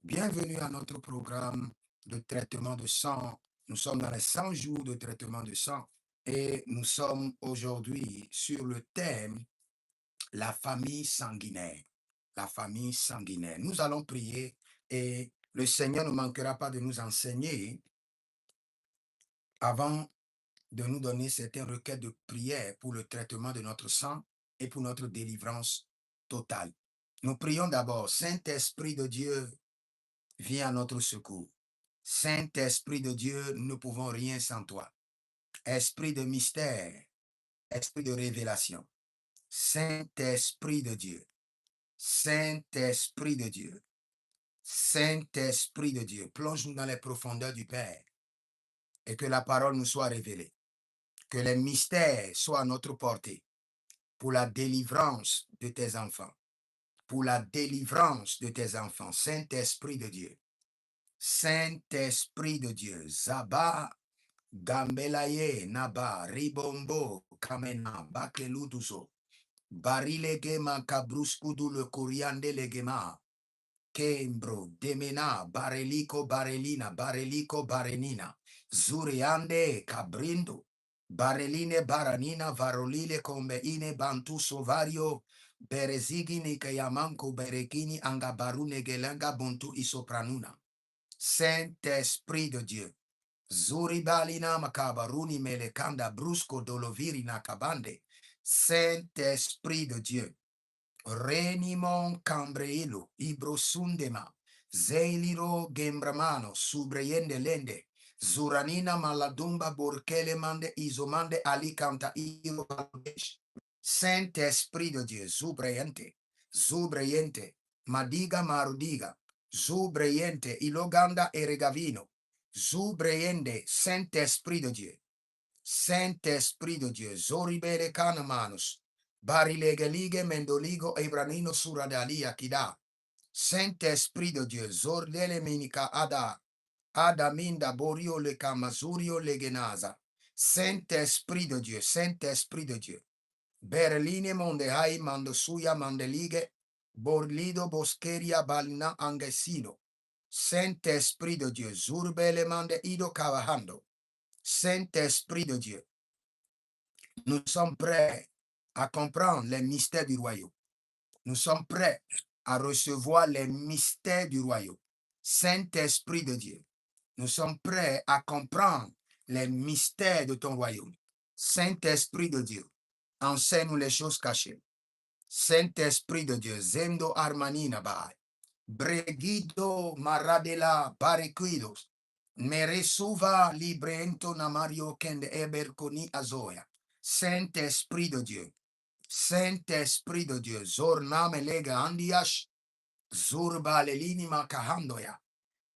Bienvenue à notre programme de traitement de sang. Nous sommes dans les 100 jours de traitement de sang et nous sommes aujourd'hui sur le thème la famille sanguinaire. La famille sanguinaire. Nous allons prier et le Seigneur ne manquera pas de nous enseigner avant de nous donner certaines requêtes de prière pour le traitement de notre sang et pour notre délivrance totale. Nous prions d'abord, Saint-Esprit de Dieu, viens à notre secours. Saint-Esprit de Dieu, nous ne pouvons rien sans toi. Esprit de mystère, esprit de révélation. Saint-Esprit de Dieu, Saint-Esprit de Dieu, Saint-Esprit de Dieu, plonge-nous dans les profondeurs du Père et que la parole nous soit révélée. Que les mystères soient à notre portée pour la délivrance de tes enfants. Pour la délivrance de tes enfants. Saint-Esprit de Dieu, Saint-Esprit de Dieu, Zaba, Gambelaye, Naba, Ribombo, Kamena, Bakelutuso, Barilegema, Kabruskudu, le Kuriande Legema, Kembro, Demena, Bareliko, Barelina, Bareliko, Barenina, Zuriande, Cabrindo, Bareline, Baranina, Varolile, Combeine, Bantu, Sovario, Berezigini, Kayamanko, Berekini, Angabarune, Gelanga, Buntu, Isopranuna. Saint-Esprit de Dieu. Zuribalina makabaruni melekanda brusco doloviri nakabande. Saint-Esprit de Dieu. Renimon cambreilo ibrosundema. Zeiliro gembramano subreyende lende. Zuranina maladumba borkele mande isomande alicanta iro. Saint-Esprit de Dieu. Zubreyente. Zubreyente. Madiga marudiga. Zubreyente iloganda eregavino. Zubreyende, Saint-Esprit de Dieu. Saint-Esprit de Dieu. Zoribere canamanos. Barilegelige mendoligo ebranino suradalia kida. Saint-Esprit de Dieu. Zordele minika ada. Adaminda borio le kamazurio legenaza. Saint-Esprit de Dieu. Saint-Esprit de Dieu. Berline mondehai mandosuya mandelige. Borlido boscheria balina angesino. Saint-Esprit de Dieu, Zurbele mande ido kawahando. Saint-Esprit de Dieu, nous sommes prêts à comprendre les mystères du royaume. Nous sommes prêts à recevoir les mystères du royaume. Saint-Esprit de Dieu, nous sommes prêts à comprendre les mystères de ton royaume. Saint-Esprit de Dieu, enseigne-nous les choses cachées. Saint-Esprit de Dieu, Zendo Armanina Bahai. Bregido Maradela Barequidos. Meresuva Librento Namario Kende Eberconi Azoya. Saint-Esprit de Dieu. Saint-Esprit de Dieu. Zorname Lega Andiash. Zurba Lelini Makahandoya.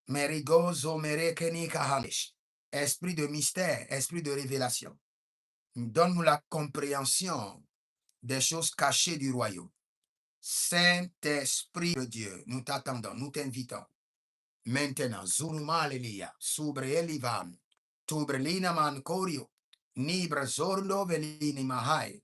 Merigozo Merekeni Kahanish. Esprit de mystère, esprit de révélation. Donne-nous la compréhension des choses cachées du royaume. Saint-Esprit de Dieu, nous t'attendons, nous t'invitons. Maintenant, Zunuma Lelia, Subre Elivan, Tubrelina Mancorio, Nibra Zordo Velini Mahai,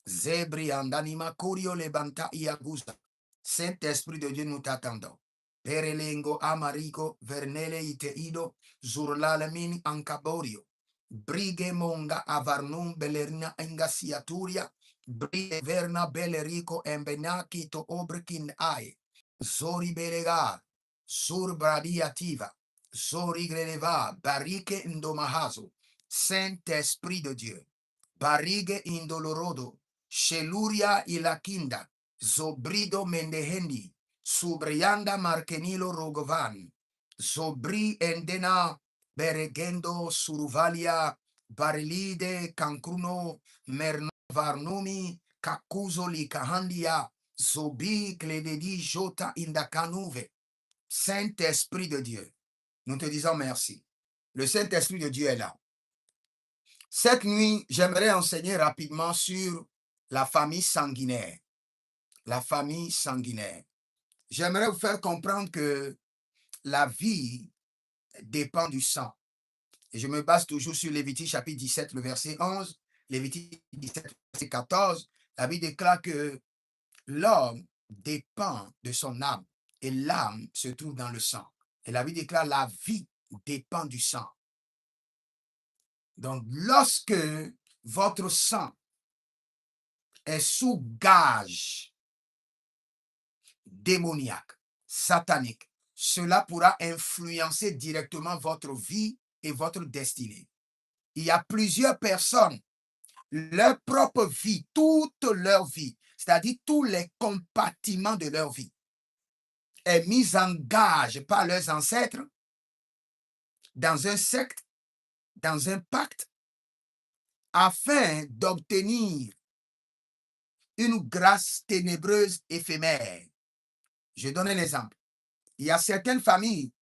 Zebri Andanima Curio Lebanta Iagusa. Saint-Esprit de Dieu, nous t'attendons. Perelengo Amarico, Vernele Iteido, Zurlalamin Ancaborio, Brige Monga Avarnum Belerina Engasiaturia, Brige Verna Belerico Embenaki to Obrekin Ai, Zori Belega, Sur Bradiativa, Zori Greleva, Barike Indomahazo, Saint-Esprit de Dieu, Barige Indolorodo, Sheluria Ilakinda, Zobrido Mendehendi, Subrianda Markenilo Rogovan, Zobri Endena, Beregendo Suruvalia, Barilide Cancruno, Mernovarnumi, Kakuzo Likahandia, Zobi Clededi Jota Indakanuve. Saint-Esprit de Dieu, nous te disons merci. Le Saint-Esprit de Dieu est là. Cette nuit, j'aimerais enseigner rapidement sur la famille sanguinaire. La famille sanguinaire. J'aimerais vous faire comprendre que la vie dépend du sang. Et je me base toujours sur Lévitique chapitre 17, le verset 11. Lévitique 17, verset 14. La Bible déclare que l'homme dépend de son âme. et l'âme se trouve dans le sang. Et la Bible déclare la vie dépend du sang. Donc, lorsque votre sang est sous gage démoniaque, satanique, cela pourra influencer directement votre vie et votre destinée. Il y a plusieurs personnes, leur propre vie, toute leur vie, c'est-à-dire tous les compartiments de leur vie, est mise en gage par leurs ancêtres dans un secte, dans un pacte, afin d'obtenir une grâce ténébreuse éphémère. Je donne un exemple. Il y a certaines familles,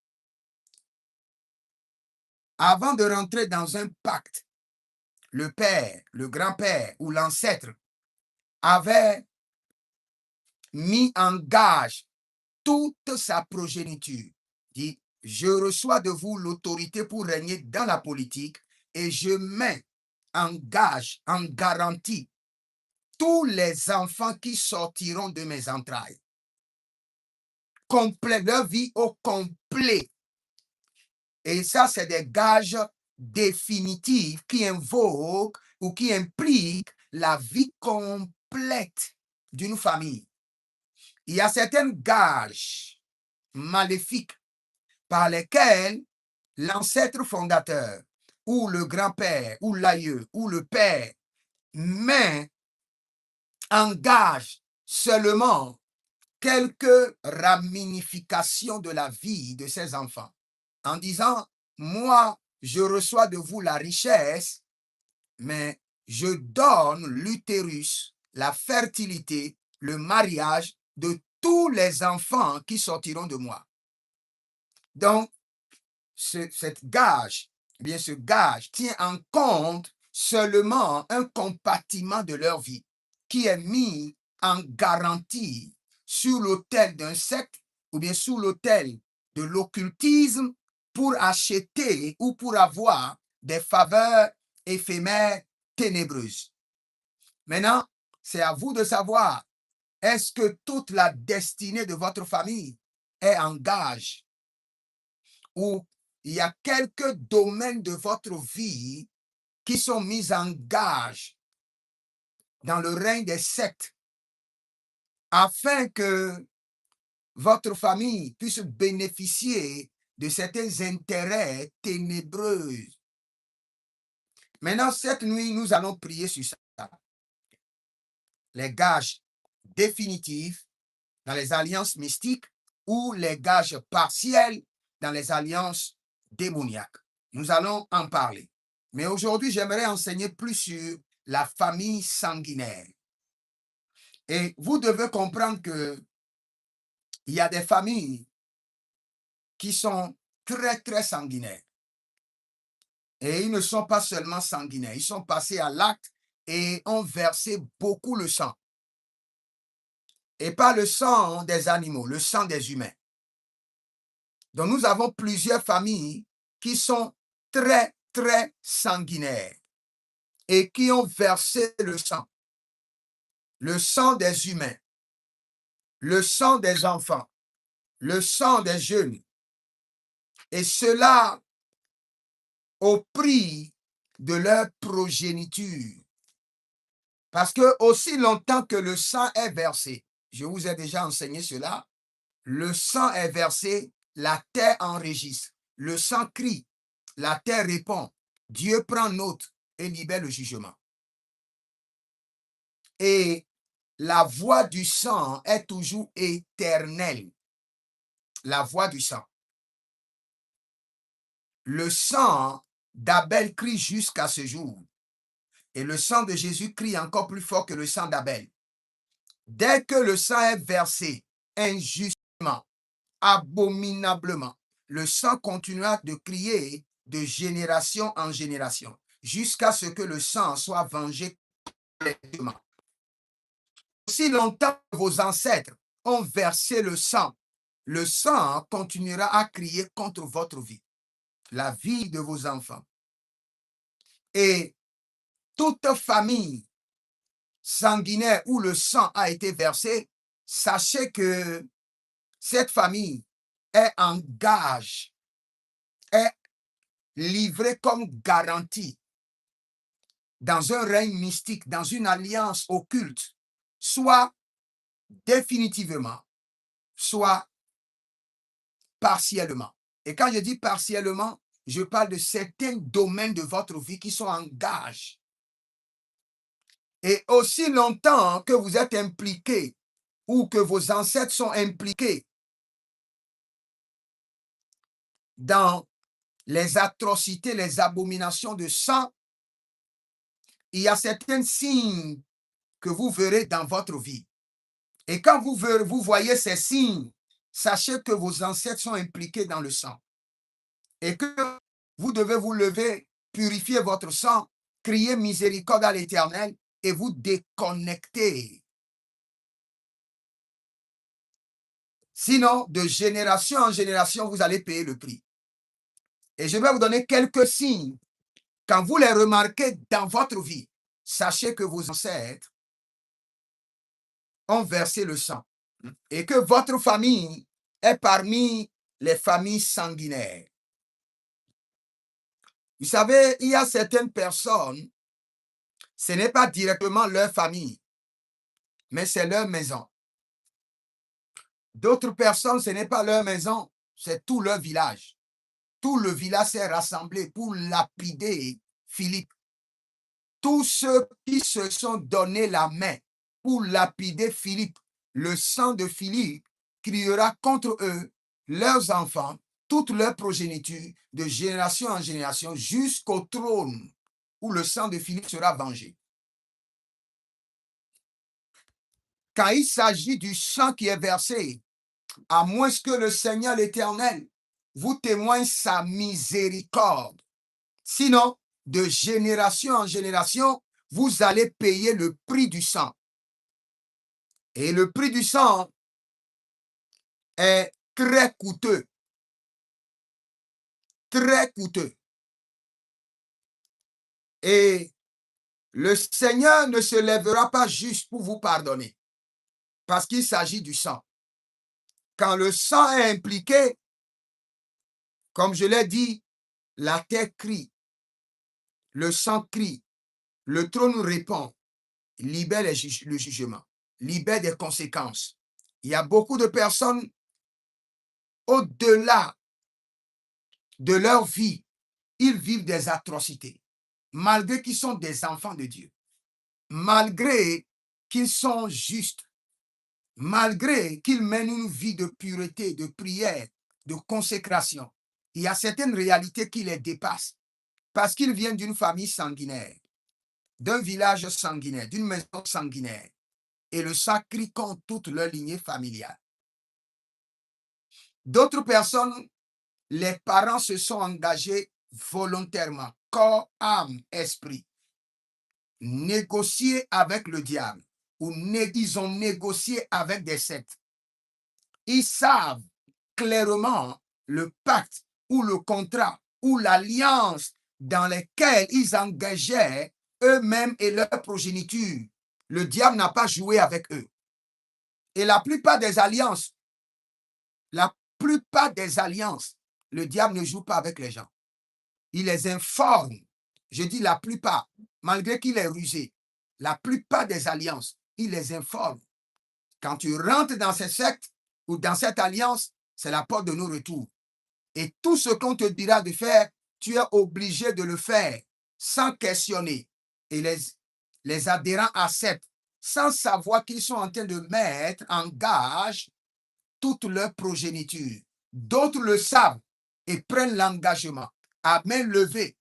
avant de rentrer dans un pacte, le père, le grand-père ou l'ancêtre avait mis en gage toute sa progéniture. Dit, je reçois de vous l'autorité pour régner dans la politique et je mets en gage, en garantie, tous les enfants qui sortiront de mes entrailles. Complet, leur vie au complet. Et ça, c'est des gages définitifs qui invoquent ou qui impliquent la vie complète d'une famille. Il y a certains gages maléfiques par lesquels l'ancêtre fondateur ou le grand-père ou l'aïeux ou le père met en gage seulement quelques ramifications de la vie de ses enfants en disant, moi, je reçois de vous la richesse, mais je donne l'utérus, la fertilité, le mariage de tous les enfants qui sortiront de moi. Donc, cette gage, bien ce gage tient en compte seulement un compartiment de leur vie qui est mis en garantie sur l'autel d'un secte ou bien sous l'autel de l'occultisme pour acheter ou pour avoir des faveurs éphémères ténébreuses. Maintenant, c'est à vous de savoir, est-ce que toute la destinée de votre famille est en gage ou il y a quelques domaines de votre vie qui sont mis en gage dans le règne des sectes afin que votre famille puisse bénéficier de certains intérêts ténébreux. Maintenant, cette nuit, nous allons prier sur ça. Les gages définitifs dans les alliances mystiques ou les gages partiels dans les alliances démoniaques. Nous allons en parler. Mais aujourd'hui, j'aimerais enseigner plus sur la famille sanguinaire. Et vous devez comprendre que il y a des familles qui sont très, très sanguinaires. Et ils ne sont pas seulement sanguinaires, ils sont passés à l'acte et ont versé beaucoup le sang. Et pas le sang des animaux, le sang des humains. Donc nous avons plusieurs familles qui sont très, très sanguinaires et qui ont versé le sang des humains, le sang des enfants, le sang des jeunes. Et cela au prix de leur progéniture. Parce que aussi longtemps que le sang est versé, je vous ai déjà enseigné cela, le sang est versé, la terre enregistre. Le sang crie, la terre répond. Dieu prend note et libère le jugement. Et la voix du sang est toujours éternelle. La voix du sang. Le sang d'Abel crie jusqu'à ce jour. Et le sang de Jésus crie encore plus fort que le sang d'Abel. Dès que le sang est versé injustement, abominablement, le sang continuera de crier de génération en génération, jusqu'à ce que le sang soit vengé complètement. Aussi longtemps que vos ancêtres ont versé le sang continuera à crier contre votre vie, la vie de vos enfants. Et toute famille sanguinaire où le sang a été versé, sachez que cette famille est en gage, est livrée comme garantie dans un règne mystique, dans une alliance occulte, soit définitivement, soit partiellement. Et quand je dis partiellement, je parle de certains domaines de votre vie qui sont en gage. Et aussi longtemps que vous êtes impliqués ou que vos ancêtres sont impliqués dans les atrocités, les abominations de sang, il y a certains signes que vous verrez dans votre vie. Et quand vous voyez ces signes, sachez que vos ancêtres sont impliqués dans le sang. Et que vous devez vous lever, purifier votre sang, crier miséricorde à l'Éternel et vous déconnecter. Sinon, de génération en génération, vous allez payer le prix. Et je vais vous donner quelques signes. Quand vous les remarquez dans votre vie, sachez que vos ancêtres ont versé le sang et que votre famille est parmi les familles sanguinaires. Vous savez, il y a certaines personnes, ce n'est pas directement leur famille, mais c'est leur maison. D'autres personnes, ce n'est pas leur maison, c'est tout leur village. Tout le village s'est rassemblé pour lapider Philippe. Tous ceux qui se sont donné la main pour lapider Philippe, le sang de Philippe criera contre eux, leurs enfants, toute leur progéniture, de génération en génération, jusqu'au trône où le sang de Philippe sera vengé. Quand il s'agit du sang qui est versé, à moins que le Seigneur l'Éternel vous témoigne sa miséricorde. Sinon, de génération en génération, vous allez payer le prix du sang. Et le prix du sang est très coûteux. Très coûteux. Et le Seigneur ne se lèvera pas juste pour vous pardonner, parce qu'il s'agit du sang. Quand le sang est impliqué, comme je l'ai dit, la terre crie, le sang crie, le trône répond, libère le jugement, libère des conséquences. Il y a beaucoup de personnes au-delà de leur vie, ils vivent des atrocités, malgré qu'ils sont des enfants de Dieu, malgré qu'ils sont justes, malgré qu'ils mènent une vie de pureté, de prière, de consécration. Il y a certaines réalités qui les dépassent parce qu'ils viennent d'une famille sanguinaire, d'un village sanguinaire, d'une maison sanguinaire. Et le sang crie contre toute leur lignée familiale. D'autres personnes, les parents se sont engagés volontairement, corps, âme, esprit, négocier avec le diable, ou ils ont négocié avec des sectes. Ils savent clairement le pacte ou le contrat ou l'alliance dans lequel ils engageaient eux-mêmes et leur progéniture. Le diable n'a pas joué avec eux. Et la plupart des alliances, le diable ne joue pas avec les gens. Il les informe. Je dis la plupart, malgré qu'il est rusé. La plupart des alliances, il les informe. Quand tu rentres dans ces sectes ou dans cette alliance, c'est la porte de non-retour. Et tout ce qu'on te dira de faire, tu es obligé de le faire sans questionner. Et les adhérents acceptent sans savoir qu'ils sont en train de mettre en gage toute leur progéniture. D'autres le savent et prennent l'engagement à main levée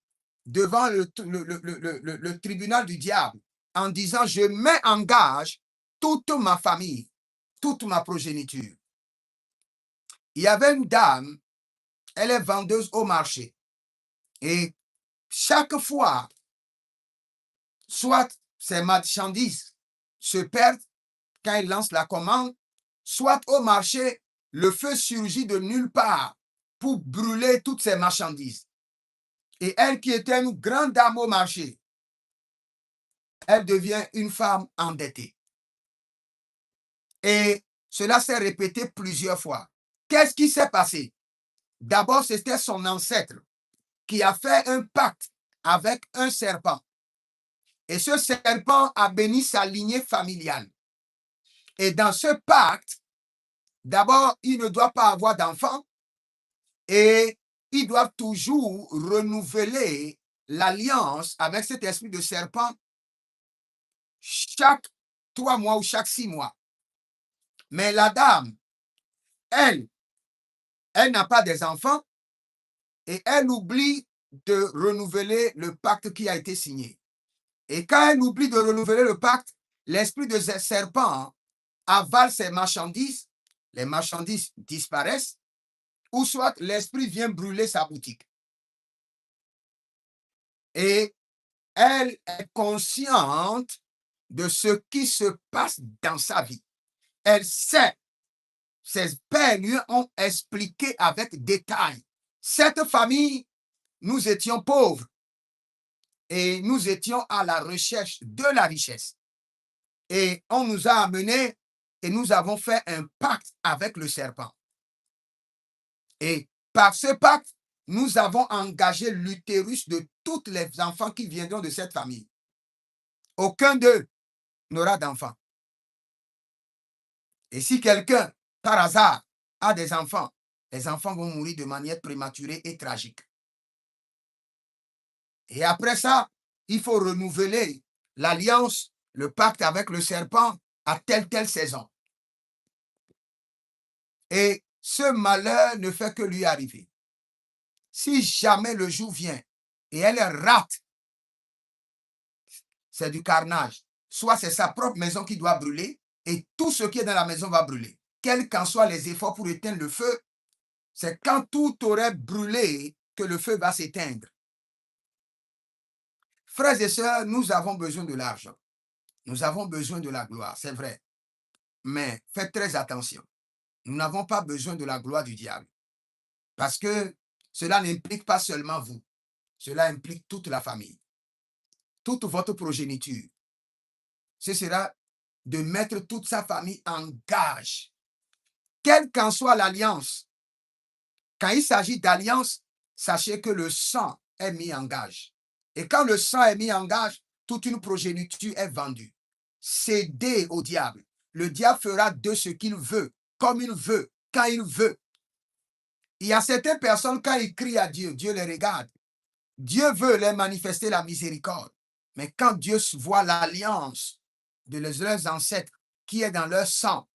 devant le tribunal du diable en disant « Je mets en gage toute ma famille, toute ma progéniture. » Il y avait une dame, elle est vendeuse au marché. Et chaque fois, soit ses marchandises se perdent quand elle lance la commande, soit au marché, le feu surgit de nulle part pour brûler toutes ses marchandises. Et elle qui était une grande dame au marché, elle devient une femme endettée. Et Cela s'est répété plusieurs fois. Qu'est-ce qui s'est passé? D'abord, c'était son ancêtre qui a fait un pacte avec un serpent. Et ce serpent a béni sa lignée familiale. Et dans ce pacte, d'abord, il ne doit pas avoir d'enfant et ils doivent toujours renouveler l'alliance avec cet esprit de serpent chaque 3 mois ou chaque 6 mois. Mais la dame, elle n'a pas des enfants et elle oublie de renouveler le pacte qui a été signé. Et quand elle oublie de renouveler le pacte, l'esprit de ce serpent avale ses marchandises, les marchandises disparaissent, ou soit l'esprit vient brûler sa boutique. Et elle est consciente de ce qui se passe dans sa vie. Elle sait, ses pères lui ont expliqué avec détail. Cette famille, nous étions pauvres et nous étions à la recherche de la richesse. Et on nous a amenés et nous avons fait un pacte avec le serpent. Et par ce pacte, nous avons engagé l'utérus de tous les enfants qui viendront de cette famille. Aucun d'eux n'aura d'enfant. Et si quelqu'un, par hasard, a des enfants, les enfants vont mourir de manière prématurée et tragique. Et après ça, il faut renouveler l'alliance, le pacte avec le serpent à telle saison. Et ce malheur ne fait que lui arriver. Si jamais le jour vient et elle rate, c'est du carnage. Soit c'est sa propre maison qui doit brûler et tout ce qui est dans la maison va brûler. Quels qu'en soient les efforts pour éteindre le feu, c'est quand tout aurait brûlé que le feu va s'éteindre. Frères et sœurs, nous avons besoin de l'argent. Nous avons besoin de la gloire, c'est vrai. Mais faites très attention. Nous n'avons pas besoin de la gloire du diable. Parce que cela n'implique pas seulement vous. Cela implique toute la famille, toute votre progéniture. Ce sera de mettre toute sa famille en gage. Quelle qu'en soit l'alliance, quand il s'agit d'alliance, sachez que le sang est mis en gage. Et quand le sang est mis en gage, toute une progéniture est vendue. Cédez au diable. Le diable fera de ce qu'il veut, comme il veut, quand il veut. Il y a certaines personnes, quand ils crient à Dieu, Dieu les regarde. Dieu veut leur manifester la miséricorde. Mais quand Dieu voit l'alliance de leurs ancêtres qui est dans leur sang,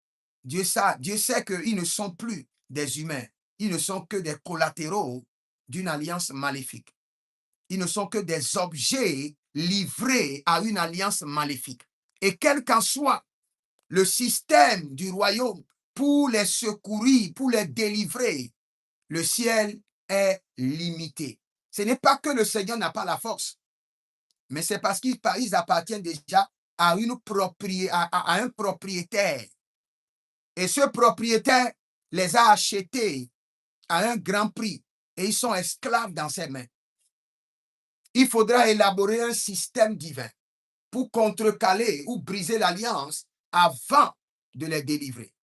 Dieu sait qu'ils ne sont plus des humains. Ils ne sont que des collatéraux d'une alliance maléfique. Ils ne sont que des objets livrés à une alliance maléfique. Et quel qu'en soit le système du royaume pour les secourir, pour les délivrer, le ciel est limité. Ce n'est pas que le Seigneur n'a pas la force, mais c'est parce qu'ils appartiennent déjà à un propriétaire. Et ce propriétaire les a achetés à un grand prix et ils sont esclaves dans ses mains. Il faudra élaborer un système divin pour contrecaler ou briser l'alliance avant de les délivrer.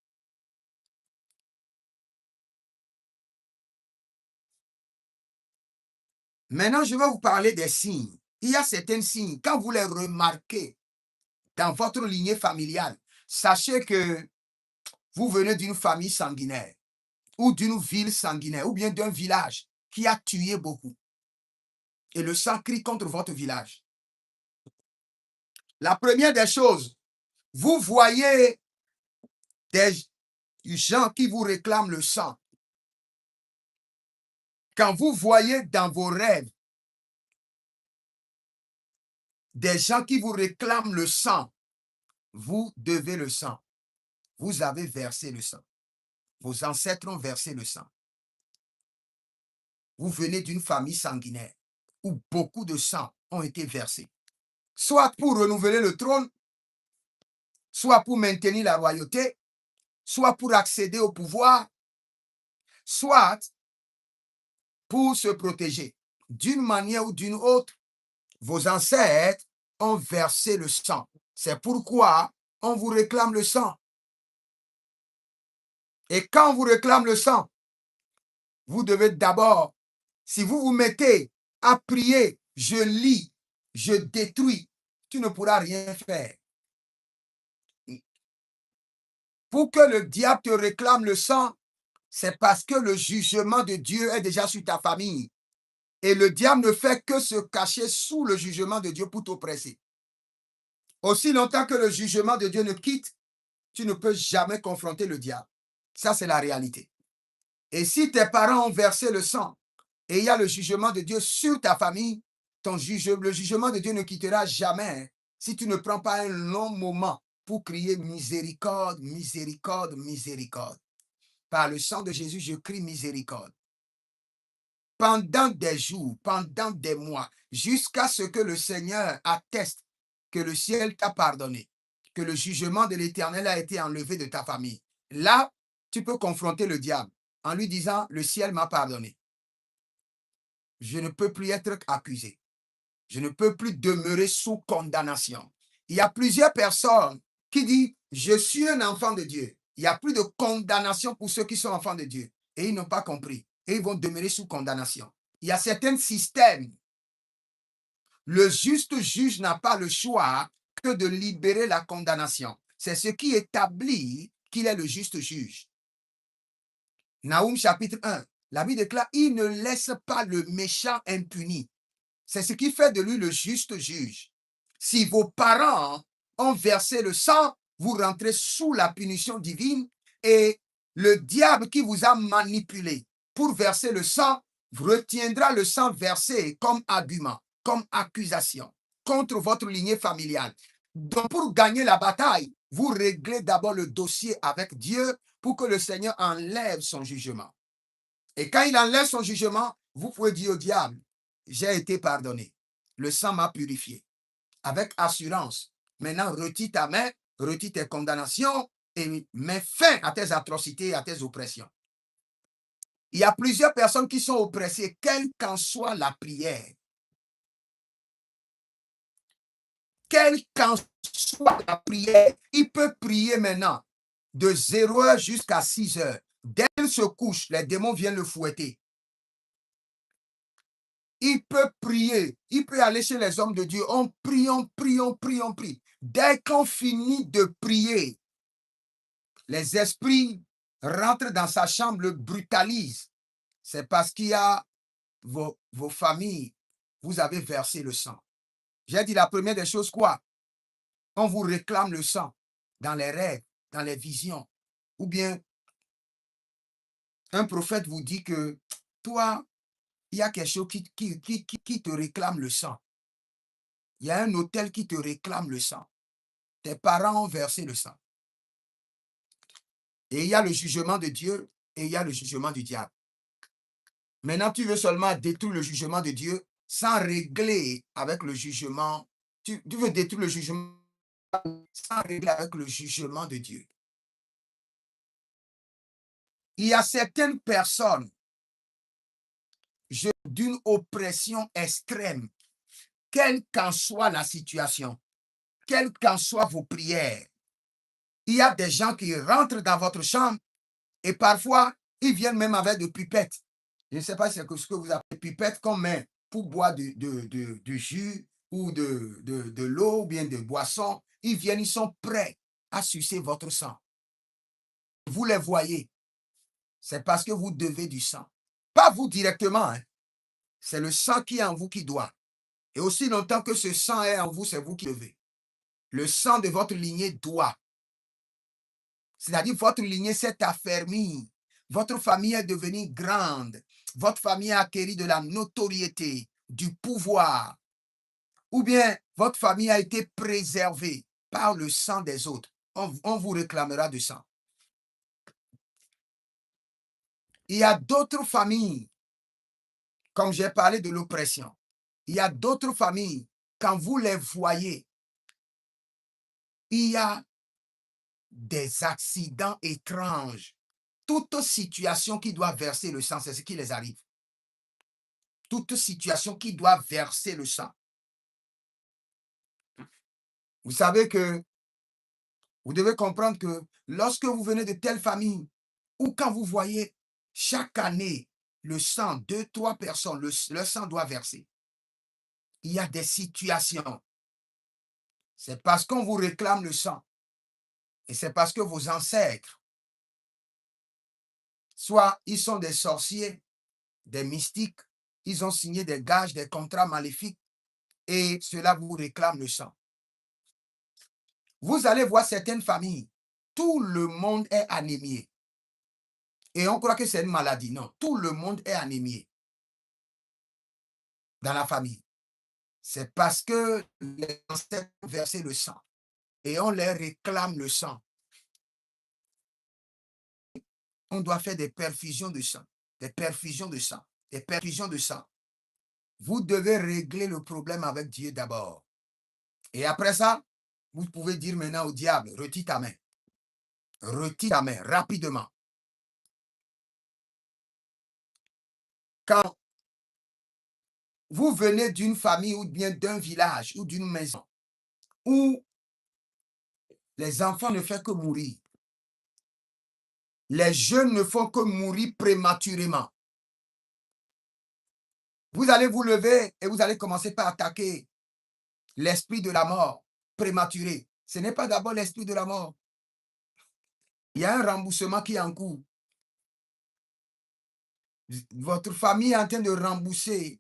Maintenant, je vais vous parler des signes. Il y a certains signes, quand vous les remarquez dans votre lignée familiale, sachez que vous venez d'une famille sanguinaire ou d'une ville sanguinaire ou bien d'un village qui a tué beaucoup. Et le sang crie contre votre village. La première des choses, vous voyez des gens qui vous réclament le sang. Quand vous voyez dans vos rêves des gens qui vous réclament le sang, vous devez le sang. Vous avez versé le sang. Vos ancêtres ont versé le sang. Vous venez d'une famille sanguinaire où beaucoup de sang ont été versés. Soit pour renouveler le trône, soit pour maintenir la royauté, soit pour accéder au pouvoir, soit pour se protéger. D'une manière ou d'une autre, vos ancêtres ont versé le sang. C'est pourquoi on vous réclame le sang. Et quand on vous réclame le sang, vous devez d'abord, si vous vous mettez à prier, je lis, je détruis, tu ne pourras rien faire. Pour que le diable te réclame le sang, c'est parce que le jugement de Dieu est déjà sur ta famille. Et le diable ne fait que se cacher sous le jugement de Dieu pour t'oppresser. Aussi longtemps que le jugement de Dieu ne quitte, tu ne peux jamais confronter le diable. Ça, c'est la réalité. Et si tes parents ont versé le sang et il y a le jugement de Dieu sur ta famille, le jugement de Dieu ne quittera jamais si tu ne prends pas un long moment pour crier miséricorde, miséricorde, miséricorde. Par le sang de Jésus, je crie miséricorde. Pendant des jours, pendant des mois, jusqu'à ce que le Seigneur atteste que le ciel t'a pardonné, que le jugement de l'Éternel a été enlevé de ta famille. Là, tu peux confronter le diable en lui disant, le ciel m'a pardonné. Je ne peux plus être accusé. Je ne peux plus demeurer sous condamnation. Il y a plusieurs personnes qui disent, je suis un enfant de Dieu. Il n'y a plus de condamnation pour ceux qui sont enfants de Dieu. Et ils n'ont pas compris. Et ils vont demeurer sous condamnation. Il y a certains systèmes. Le juste juge n'a pas le choix que de libérer la condamnation. C'est ce qui établit qu'il est le juste juge. Naoum chapitre 1, la Bible déclare, il ne laisse pas le méchant impuni. C'est ce qui fait de lui le juste juge. Si vos parents ont versé le sang, vous rentrez sous la punition divine et le diable qui vous a manipulé pour verser le sang retiendra le sang versé comme argument, comme accusation contre votre lignée familiale. Donc, pour gagner la bataille, vous réglez d'abord le dossier avec Dieu pour que le Seigneur enlève son jugement. Et quand il enlève son jugement, vous pouvez dire au diable, j'ai été pardonné. Le sang m'a purifié. Avec assurance. Maintenant, retire ta main, retire tes condamnations et mets fin à tes atrocités et à tes oppressions. Il y a plusieurs personnes qui sont oppressées, quelle qu'en soit la prière. Quelle qu'en soit la prière, il peut prier maintenant de 0h jusqu'à 6h. Dès qu'il se couche, les démons viennent le fouetter. Il peut prier, il peut aller chez les hommes de Dieu. On prie, on prie, on prie, on prie. Dès qu'on finit de prier, les esprits rentrent dans sa chambre, le brutalisent. C'est parce qu'il y a vos familles, vous avez versé le sang. J'ai dit la première des choses, quoi? On vous réclame le sang dans les rêves, dans les visions. Ou bien, un prophète vous dit que toi, il y a quelque chose qui te réclame le sang. Il y a un hôtel qui te réclame le sang. Tes parents ont versé le sang. Et il y a le jugement de Dieu et il y a le jugement du diable. Maintenant, tu veux seulement détruire le jugement de Dieu sans régler avec le jugement. Tu veux détruire le jugement sans régler avec le jugement de Dieu. Il y a certaines personnes d'une oppression extrême, quelle qu'en soit la situation, quelles qu'en soient vos prières. Il y a des gens qui rentrent dans votre chambre et parfois, ils viennent même avec des pipettes. Je ne sais pas ce que vous appelez pipettes qu'on met pour boire du jus ou de l'eau ou bien de boissons. Ils viennent, ils sont prêts à sucer votre sang. Vous les voyez. C'est parce que vous devez du sang. Pas vous directement. Hein. C'est le sang qui est en vous qui doit. Et aussi longtemps que ce sang est en vous, c'est vous qui devez. Le sang de votre lignée doit. C'est-à-dire votre lignée s'est affermie. Votre famille est devenue grande. Votre famille a acquis de la notoriété, du pouvoir. Ou bien votre famille a été préservée par le sang des autres. On vous réclamera du sang. Il y a d'autres familles, comme j'ai parlé de l'oppression. Il y a d'autres familles, quand vous les voyez, il y a des accidents étranges. Toute situation qui doit verser le sang, c'est ce qui les arrive. Toute situation qui doit verser le sang. Vous savez que vous devez comprendre que lorsque vous venez de telle famille ou quand vous voyez chaque année le sang, 2, 3 personnes, le sang doit verser. Il y a des situations. C'est parce qu'on vous réclame le sang. Et c'est parce que vos ancêtres, soit ils sont des sorciers, des mystiques, ils ont signé des gages, des contrats maléfiques, et cela vous réclame le sang. Vous allez voir certaines familles, tout le monde est anémié. Et on croit que c'est une maladie. Non, tout le monde est anémié dans la famille. C'est parce que les ancêtres ont versé le sang et on leur réclame le sang. On doit faire des perfusions de sang, des perfusions de sang, des perfusions de sang. Vous devez régler le problème avec Dieu d'abord. Et après ça, vous pouvez dire maintenant au diable, retire ta main. Retire ta main rapidement. Quand vous venez d'une famille ou bien d'un village ou d'une maison où les enfants ne font que mourir, les jeunes ne font que mourir prématurément, vous allez vous lever et vous allez commencer par attaquer l'esprit de la mort prématuré. Ce n'est pas d'abord l'esprit de la mort. Il y a un remboursement qui est en cours. Votre famille est en train de rembourser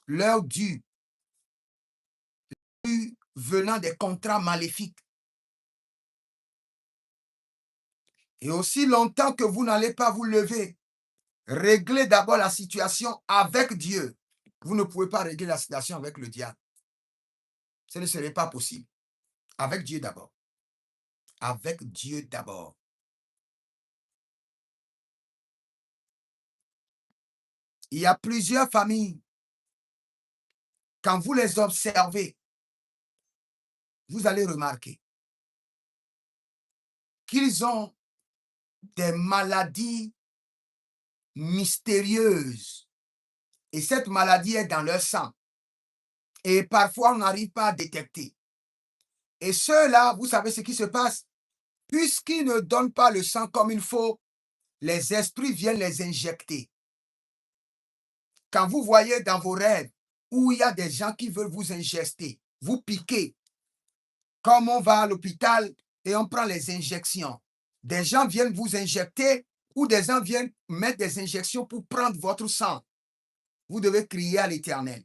leur dû venant des contrats maléfiques. Et aussi longtemps que vous n'allez pas vous lever, réglez d'abord la situation avec Dieu. Vous ne pouvez pas régler la situation avec le diable. Ce ne serait pas possible. Avec Dieu d'abord. Avec Dieu d'abord. Il y a plusieurs familles. Quand vous les observez, vous allez remarquer qu'ils ont des maladies mystérieuses. Et cette maladie est dans leur sang. Et parfois, on n'arrive pas à détecter. Et ceux-là, vous savez ce qui se passe? Puisqu'ils ne donnent pas le sang comme il faut, les esprits viennent les injecter. Quand vous voyez dans vos rêves où il y a des gens qui veulent vous injecter, vous piquer, comme on va à l'hôpital et on prend les injections, des gens viennent vous injecter ou des gens viennent mettre des injections pour prendre votre sang. Vous devez crier à l'Éternel.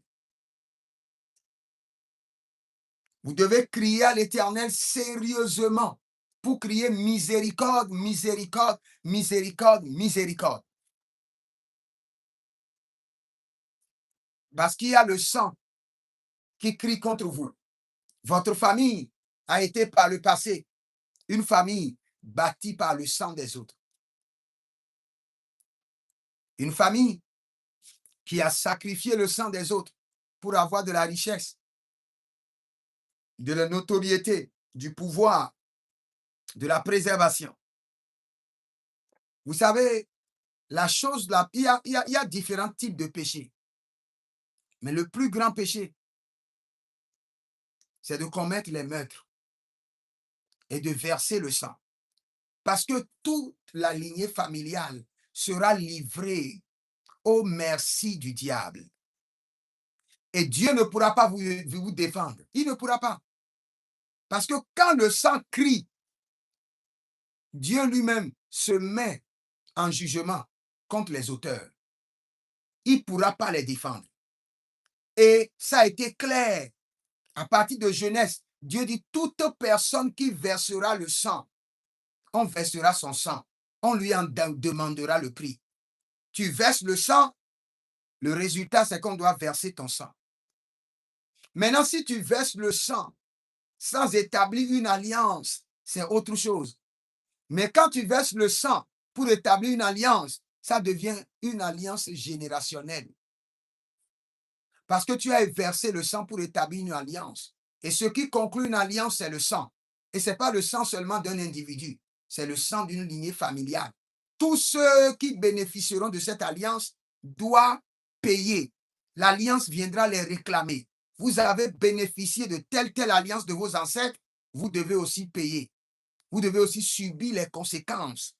Vous devez crier à l'Éternel sérieusement pour crier miséricorde, miséricorde, miséricorde, miséricorde. Parce qu'il y a le sang qui crie contre vous. Votre famille a été par le passé une famille bâtie par le sang des autres. Une famille qui a sacrifié le sang des autres pour avoir de la richesse, de la notoriété, du pouvoir, de la préservation. Vous savez, la chose, il y a différents types de péchés. Mais le plus grand péché, c'est de commettre les meurtres et de verser le sang. Parce que toute la lignée familiale sera livrée au merci du diable. Et Dieu ne pourra pas vous défendre. Il ne pourra pas. Parce que quand le sang crie, Dieu lui-même se met en jugement contre les auteurs. Il ne pourra pas les défendre. Et ça a été clair. À partir de Genèse, Dieu dit, toute personne qui versera le sang, on versera son sang. On lui en demandera le prix. Tu verses le sang, le résultat, c'est qu'on doit verser ton sang. Maintenant, si tu verses le sang sans établir une alliance, c'est autre chose. Mais quand tu verses le sang pour établir une alliance, ça devient une alliance générationnelle. Parce que tu as versé le sang pour établir une alliance. Et ce qui conclut une alliance, c'est le sang. Et ce n'est pas le sang seulement d'un individu, c'est le sang d'une lignée familiale. Tous ceux qui bénéficieront de cette alliance doivent payer. L'alliance viendra les réclamer. Vous avez bénéficié de telle alliance de vos ancêtres, vous devez aussi payer. Vous devez aussi subir les conséquences.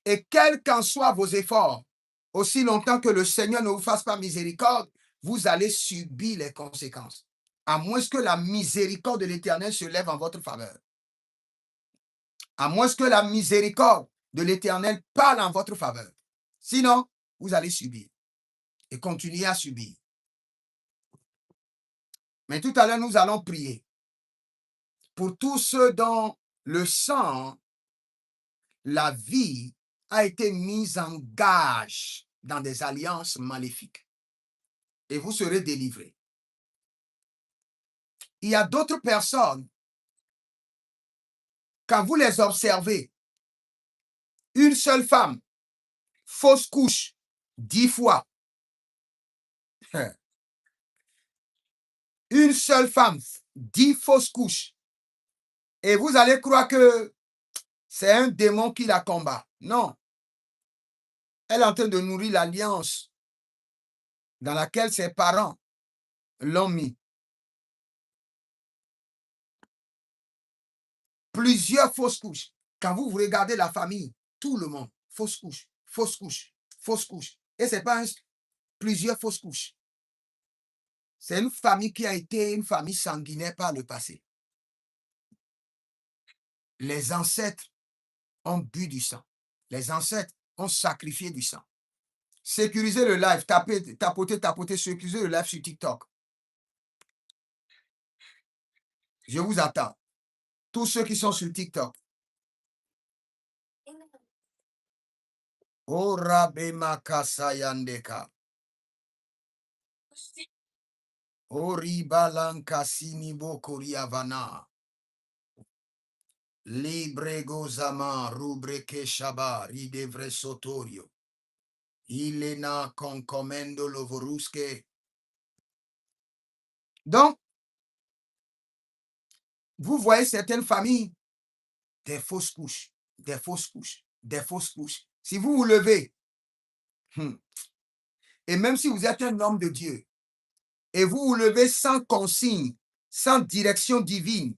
Et quels qu'en soient vos efforts, aussi longtemps que le Seigneur ne vous fasse pas miséricorde, vous allez subir les conséquences. À moins que la miséricorde de l'Éternel se lève en votre faveur. À moins que la miséricorde de l'Éternel parle en votre faveur. Sinon, vous allez subir et continuer à subir. Mais tout à l'heure, nous allons prier pour tous ceux dont le sang, la vie, a été mise en gage dans des alliances maléfiques. Et vous serez délivrés. Il y a d'autres personnes, quand vous les observez, une seule femme, fausse couche, 10 fois. Une seule femme, 10 fausses couches. Et vous allez croire que c'est un démon qui la combat. Non. Elle est en train de nourrir l'alliance dans laquelle ses parents l'ont mis. Plusieurs fausses couches. Quand vous regardez la famille, tout le monde, fausse couche, fausse couche, fausse couche. Et ce n'est pas plusieurs fausses couches. C'est une famille qui a été une famille sanguinaire par le passé. Les ancêtres ont bu du sang. Les ancêtres ont sacrifié du sang. Sécurisez le live, tapotez, sécurisez le live sur TikTok. Je vous attends. Tous ceux qui sont sur TikTok. Orabema kasayandeka. Oribalankasini bokoriavana. Librego zama rubreke shaba ridevre sotorio. Ilena concomendo lovoruske. Donc, vous voyez certaines familles, des fausses couches, des fausses couches, des fausses couches. Si vous vous levez, et même si vous êtes un homme de Dieu, et vous vous levez sans consigne, sans direction divine,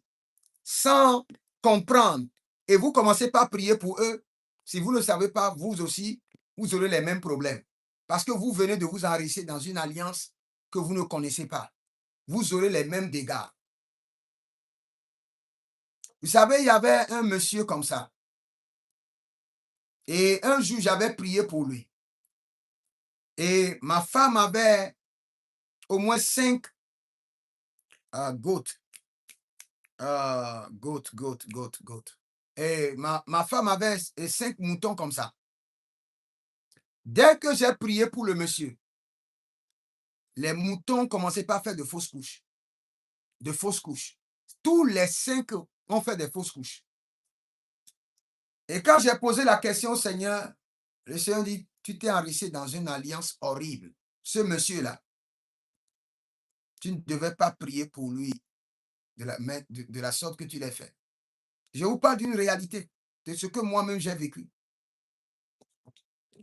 sans comprendre, et vous commencez par prier pour eux, si vous ne le savez pas, vous aussi, vous aurez les mêmes problèmes. Parce que vous venez de vous enrichir dans une alliance que vous ne connaissez pas. Vous aurez les mêmes dégâts. Vous savez, il y avait un monsieur comme ça. Et un jour, j'avais prié pour lui. Et ma femme avait au moins 5 goats. Goat. Et ma femme avait 5 moutons comme ça. Dès que j'ai prié pour le monsieur, les moutons commençaient pas à faire de fausses couches. De fausses couches. Tous les 5 ont fait des fausses couches. Et quand j'ai posé la question au Seigneur, le Seigneur dit, tu t'es enrichi dans une alliance horrible. Ce monsieur-là, tu ne devais pas prier pour lui de la sorte que tu l'as fait. Je vous parle d'une réalité, de ce que moi-même j'ai vécu.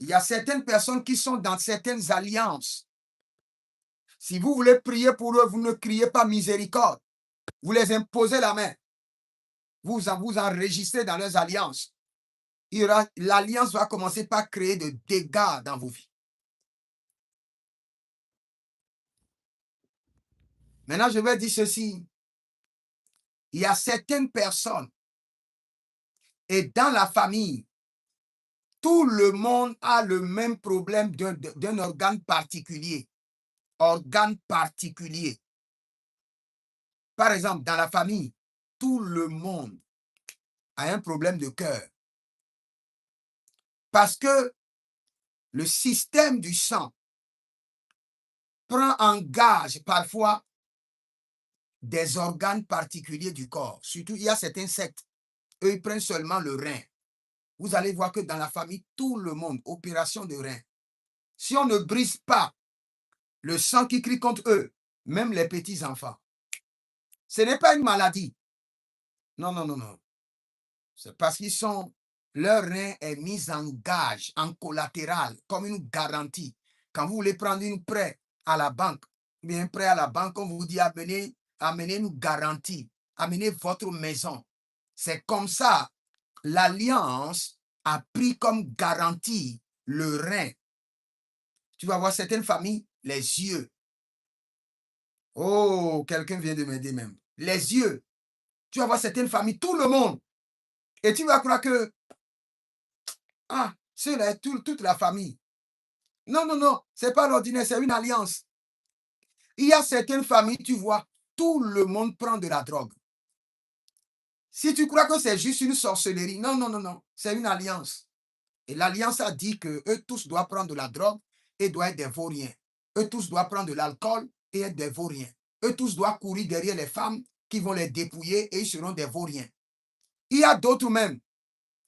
Il y a certaines personnes qui sont dans certaines alliances. Si vous voulez prier pour eux, vous ne criez pas miséricorde. Vous les imposez la main. Vous enregistrez dans leurs alliances. L'alliance va commencer par créer de dégâts dans vos vies. Maintenant, je vais dire ceci. Il y a certaines personnes et dans la famille, tout le monde a le même problème d'un organe particulier. Organe particulier. Par exemple, dans la famille, tout le monde a un problème de cœur. Parce que le système du sang prend en gage parfois des organes particuliers du corps. Surtout, il y a certains sectes. Eux, ils prennent seulement le rein. Vous allez voir que dans la famille, tout le monde, opération de rein. Si on ne brise pas le sang qui crie contre eux, même les petits-enfants, ce n'est pas une maladie. Non. C'est parce qu'ils sont, leur rein est mis en gage, en collatéral, comme une garantie. Quand vous voulez prendre une prêt à la banque, bien prêt à la banque, on vous dit amenez une garantie, amenez votre maison. C'est comme ça l'alliance a pris comme garantie le rein. Tu vas voir certaines familles, les yeux. Oh, quelqu'un vient de m'aider même. Les yeux. Tu vas voir certaines familles, tout le monde. Et tu vas croire que, ah, c'est toute la famille. Non, non, non, c'est pas l'ordinaire, c'est une alliance. Il y a certaines familles, tu vois, tout le monde prend de la drogue. Si tu crois que c'est juste une sorcellerie, non, non, non, non, c'est une alliance. Et l'alliance a dit que eux tous doivent prendre de la drogue et doivent être des vauriens. Eux tous doivent prendre de l'alcool et être des vauriens. Eux tous doivent courir derrière les femmes qui vont les dépouiller et ils seront des vauriens. Il y a d'autres même.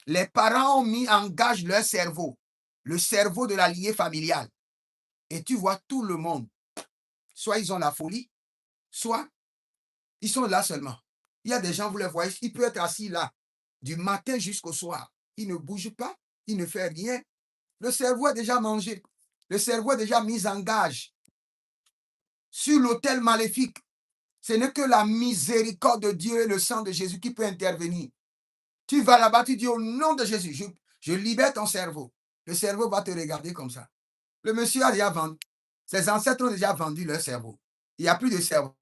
Les parents ont mis en gage leur cerveau, le cerveau de la lignée familiale. Et tu vois tout le monde. Soit ils ont la folie, soit ils sont là seulement. Il y a des gens, vous les voyez, il peut être assis là, du matin jusqu'au soir. Il ne bouge pas, il ne fait rien. Le cerveau est déjà mangé. Le cerveau est déjà mis en gage. Sur l'autel maléfique, ce n'est que la miséricorde de Dieu et le sang de Jésus qui peut intervenir. Tu vas là-bas, tu dis au nom de Jésus, je libère ton cerveau. Le cerveau va te regarder comme ça. Le monsieur a déjà vendu. Ses ancêtres ont déjà vendu leur cerveau. Il n'y a plus de cerveau.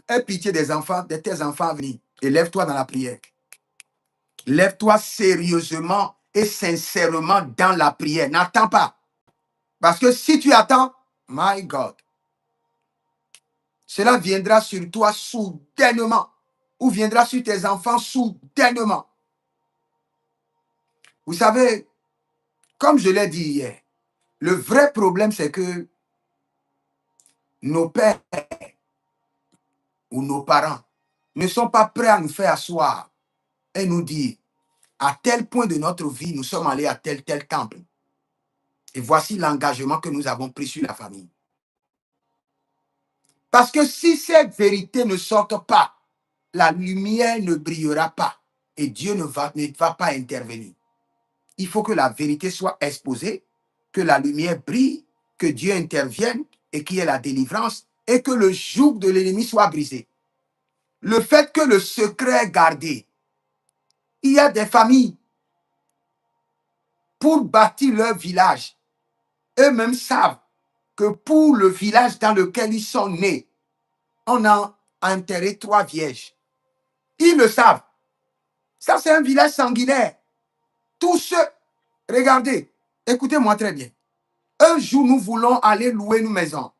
Aie pitié des enfants, de tes enfants à venir. Et lève-toi dans la prière. Lève-toi sérieusement et sincèrement dans la prière. N'attends pas. Parce que si tu attends, my God, cela viendra sur toi soudainement. Ou viendra sur tes enfants soudainement. Vous savez, comme je l'ai dit hier, le vrai problème, c'est que nos pères ou nos parents ne sont pas prêts à nous faire asseoir et nous dire, à tel point de notre vie, nous sommes allés à tel temple. Et voici l'engagement que nous avons pris sur la famille. Parce que si cette vérité ne sort pas, la lumière ne brillera pas et Dieu ne va pas intervenir. Il faut que la vérité soit exposée, que la lumière brille, que Dieu intervienne et qu'il y ait la délivrance et que le joug de l'ennemi soit brisé. Le fait que le secret est gardé, il y a des familles, pour bâtir leur village, eux-mêmes savent que pour le village dans lequel ils sont nés, on a enterré 3 vierges. Ils le savent. Ça, c'est un village sanguinaire. Tous ceux, regardez, écoutez-moi très bien. Un jour, nous voulons aller louer une maison.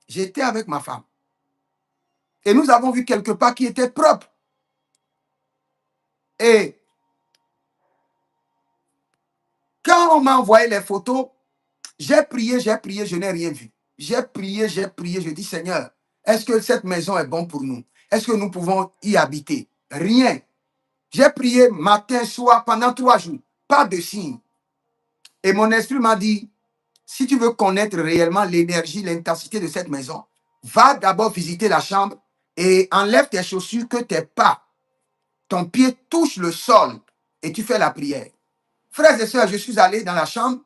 J'étais avec ma femme. Et nous avons vu quelque part qui était propre. Et quand on m'a envoyé les photos, j'ai prié, je n'ai rien vu. J'ai prié, je dis Seigneur, est-ce que cette maison est bonne pour nous? Est-ce que nous pouvons y habiter? Rien. J'ai prié matin, soir, pendant 3 jours. Pas de signe. Et mon esprit m'a dit, si tu veux connaître réellement l'énergie, l'intensité de cette maison, va d'abord visiter la chambre et enlève tes chaussures, que tes pas, ton pied touche le sol et tu fais la prière. Frères et sœurs, je suis allé dans la chambre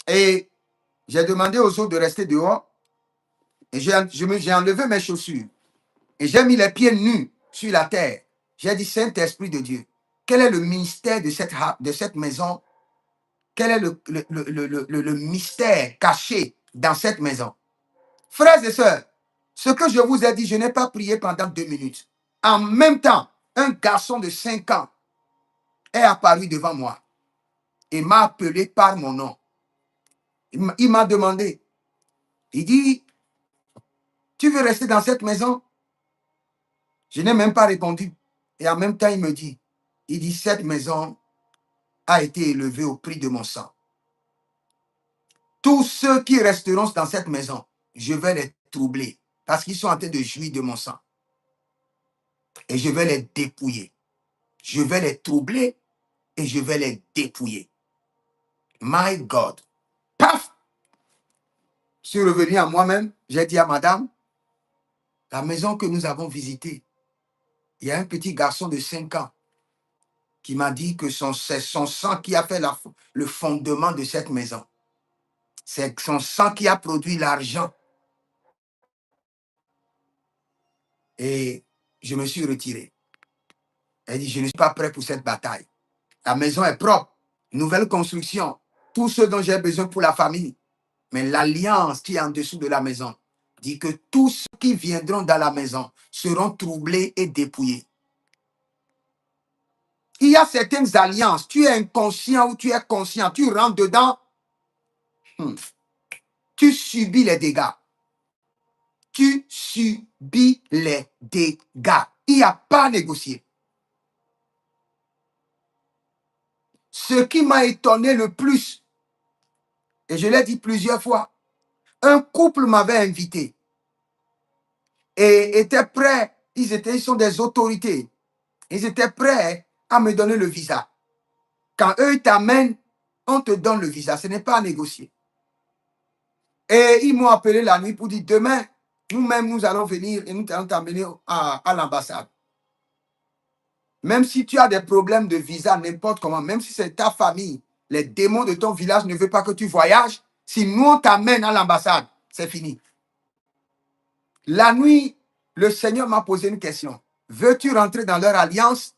et j'ai demandé aux autres de rester dehors et j'ai enlevé mes chaussures et j'ai mis les pieds nus sur la terre. J'ai dit, Saint-Esprit de Dieu, quel est le mystère de cette maison? Quel est le mystère caché dans cette maison? Frères et sœurs, ce que je vous ai dit, je n'ai pas prié pendant 2 minutes. En même temps, un garçon de 5 ans est apparu devant moi et m'a appelé par mon nom. Il m'a demandé, il dit, tu veux rester dans cette maison? Je n'ai même pas répondu. Et en même temps, il dit, cette maison a été élevée au prix de mon sang. Tous ceux qui resteront dans cette maison, je vais les troubler parce qu'ils sont en train de jouir de mon sang. Et je vais les dépouiller. Je vais les troubler et je vais les dépouiller. My God. Paf! Je suis revenu à moi-même. J'ai dit à madame, la maison que nous avons visitée, il y a un petit garçon de 5 ans qui m'a dit que c'est son sang qui a fait le fondement de cette maison. C'est son sang qui a produit l'argent. Et je me suis retiré. Elle dit, je ne suis pas prêt pour cette bataille. La maison est propre, nouvelle construction, tout ce dont j'ai besoin pour la famille. Mais l'alliance qui est en dessous de la maison dit que tous ceux qui viendront dans la maison seront troublés et dépouillés. Il y a certaines alliances, tu es inconscient ou tu es conscient, tu rentres dedans, tu subis les dégâts. Tu subis les dégâts. Il n'y a pas à négocier. Ce qui m'a étonné le plus, et je l'ai dit plusieurs fois, un couple m'avait invité et était prêt, ils sont des autorités, ils étaient prêts à me donner le visa. Quand eux t'amènent, on te donne le visa, ce n'est pas à négocier. Et ils m'ont appelé la nuit pour dire, demain, nous-mêmes, nous allons venir et nous allons t'amener à l'ambassade. Même si tu as des problèmes de visa, n'importe comment, même si c'est ta famille, les démons de ton village ne veulent pas que tu voyages, si nous on t'amène à l'ambassade, c'est fini. La nuit, le Seigneur m'a posé une question. Veux-tu rentrer dans leur alliance?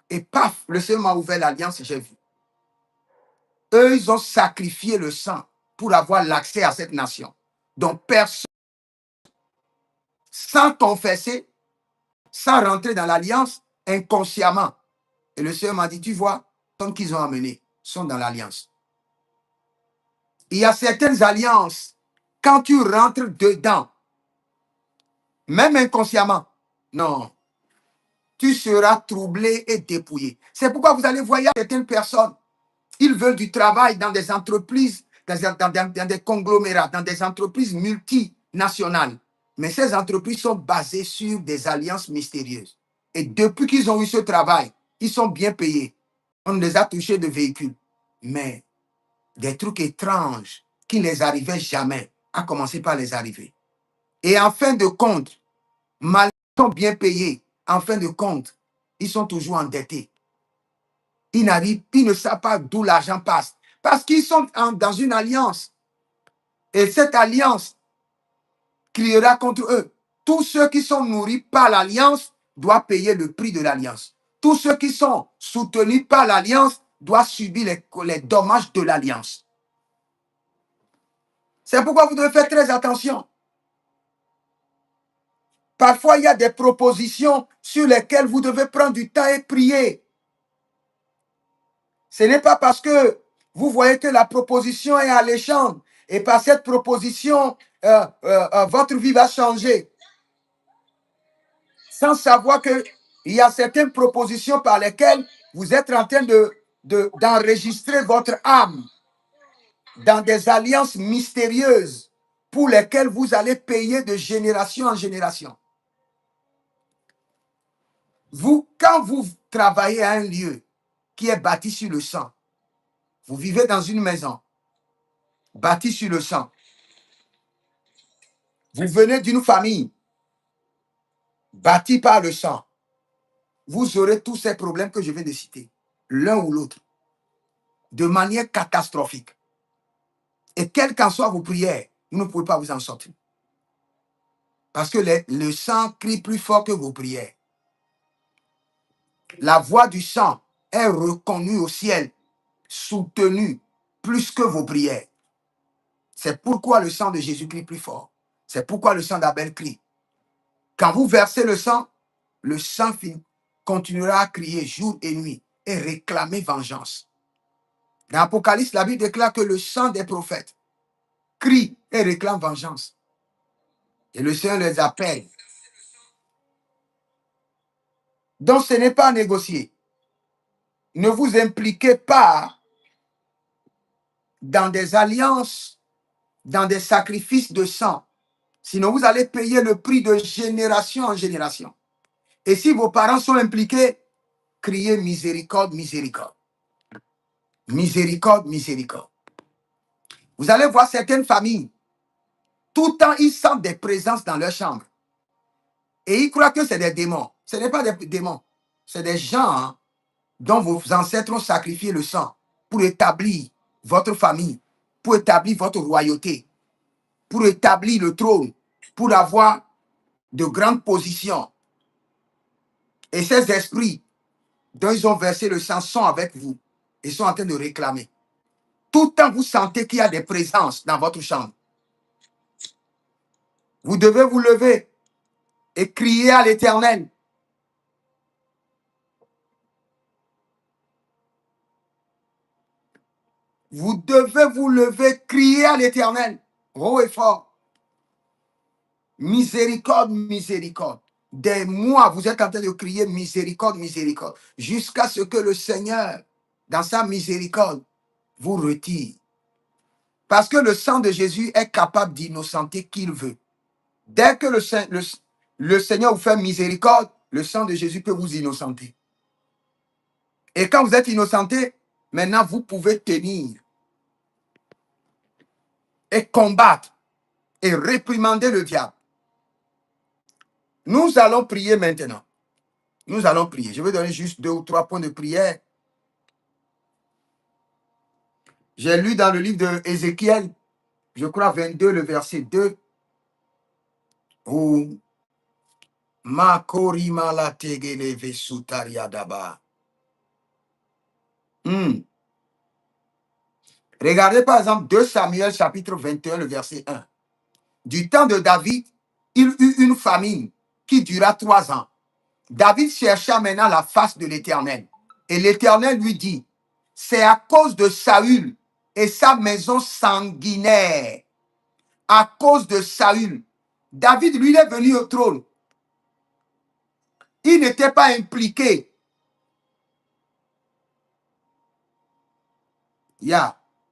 Et paf, le Seigneur m'a ouvert l'alliance et j'ai vu. Eux, ils ont sacrifié le sang pour avoir l'accès à cette nation. Donc, personne, sans confesser, sans rentrer dans l'alliance, inconsciemment. Et le Seigneur m'a dit, tu vois, tant qu'ils ont amené, sont dans l'alliance. Il y a certaines alliances, quand tu rentres dedans, même inconsciemment, non, tu seras troublé et dépouillé. C'est pourquoi vous allez voir, il y a certaines personnes, ils veulent du travail dans des entreprises, dans des conglomérats, dans des entreprises multinationales. Mais ces entreprises sont basées sur des alliances mystérieuses. Et depuis qu'ils ont eu ce travail, ils sont bien payés. On les a touchés de véhicules. Mais des trucs étranges qui ne les arrivaient jamais, à commencer par les arriver. Et en fin de compte, malgré qu'ils sont bien payés, en fin de compte, ils sont toujours endettés. Ils ne savent pas d'où l'argent passe. Parce qu'ils sont dans une alliance. Et cette alliance criera contre eux. Tous ceux qui sont nourris par l'alliance doivent payer le prix de l'alliance. Tous ceux qui sont soutenus par l'alliance doivent subir les dommages de l'alliance. C'est pourquoi vous devez faire très attention. Parfois, il y a des propositions sur lesquelles vous devez prendre du temps et prier. Ce n'est pas parce que vous voyez que la proposition est alléchante et par cette proposition, votre vie va changer. Sans savoir qu'il y a certaines propositions par lesquelles vous êtes en train d'enregistrer votre âme dans des alliances mystérieuses pour lesquelles vous allez payer de génération en génération. Vous, quand vous travaillez à un lieu qui est bâti sur le sang, vous vivez dans une maison bâtie sur le sang, vous venez d'une famille bâtie par le sang, vous aurez tous ces problèmes que je viens de citer, l'un ou l'autre, de manière catastrophique. Et quelles qu'en soient vos prières, vous ne pouvez pas vous en sortir. Parce que le sang crie plus fort que vos prières. La voix du sang est reconnue au ciel, soutenue plus que vos prières. C'est pourquoi le sang de Jésus crie plus fort. C'est pourquoi le sang d'Abel crie. Quand vous versez le sang continuera à crier jour et nuit et réclamer vengeance. Dans l'Apocalypse, la Bible déclare que le sang des prophètes crie et réclame vengeance. Et le Seigneur les appelle. Donc ce n'est pas à négocier. Ne vous impliquez pas dans des alliances, dans des sacrifices de sang. Sinon, vous allez payer le prix de génération en génération. Et si vos parents sont impliqués, criez miséricorde, miséricorde. Miséricorde, miséricorde. Vous allez voir certaines familles, tout le temps, ils sentent des présences dans leur chambre. Et ils croient que c'est des démons. Ce n'est pas des démons. C'est des gens dont vos ancêtres ont sacrifié le sang pour établir votre famille, pour établir votre royauté, pour établir le trône, pour avoir de grandes positions. Et ces esprits dont ils ont versé le sang sont avec vous et sont en train de réclamer. Tout le temps, vous sentez qu'il y a des présences dans votre chambre. Vous devez vous lever et crier à l'Éternel. Vous devez vous lever, crier à l'Éternel, haut et fort. Miséricorde, miséricorde. Des mois, vous êtes en train de crier miséricorde, miséricorde, jusqu'à ce que le Seigneur, dans sa miséricorde, vous retire. Parce que le sang de Jésus est capable d'innocenter qui il veut. Dès que le Seigneur vous fait miséricorde, le sang de Jésus peut vous innocenter. Et quand vous êtes innocenté, maintenant vous pouvez tenir et combattre et réprimander le diable. Nous allons prier maintenant. Nous allons prier. Je vais donner juste 2 ou 3 points de prière. J'ai lu dans le livre de Ézéchiel, je crois 22, le verset 2, où Makorima la tegele vesutaria daba. Regardez par exemple 2 Samuel chapitre 21, le verset 1. Du temps de David, il eut une famine qui dura 3 ans. David chercha maintenant la face de l'Éternel. Et l'Éternel lui dit, c'est à cause de Saül et sa maison sanguinaire. À cause de Saül. David, lui, il est venu au trône. Il n'était pas impliqué.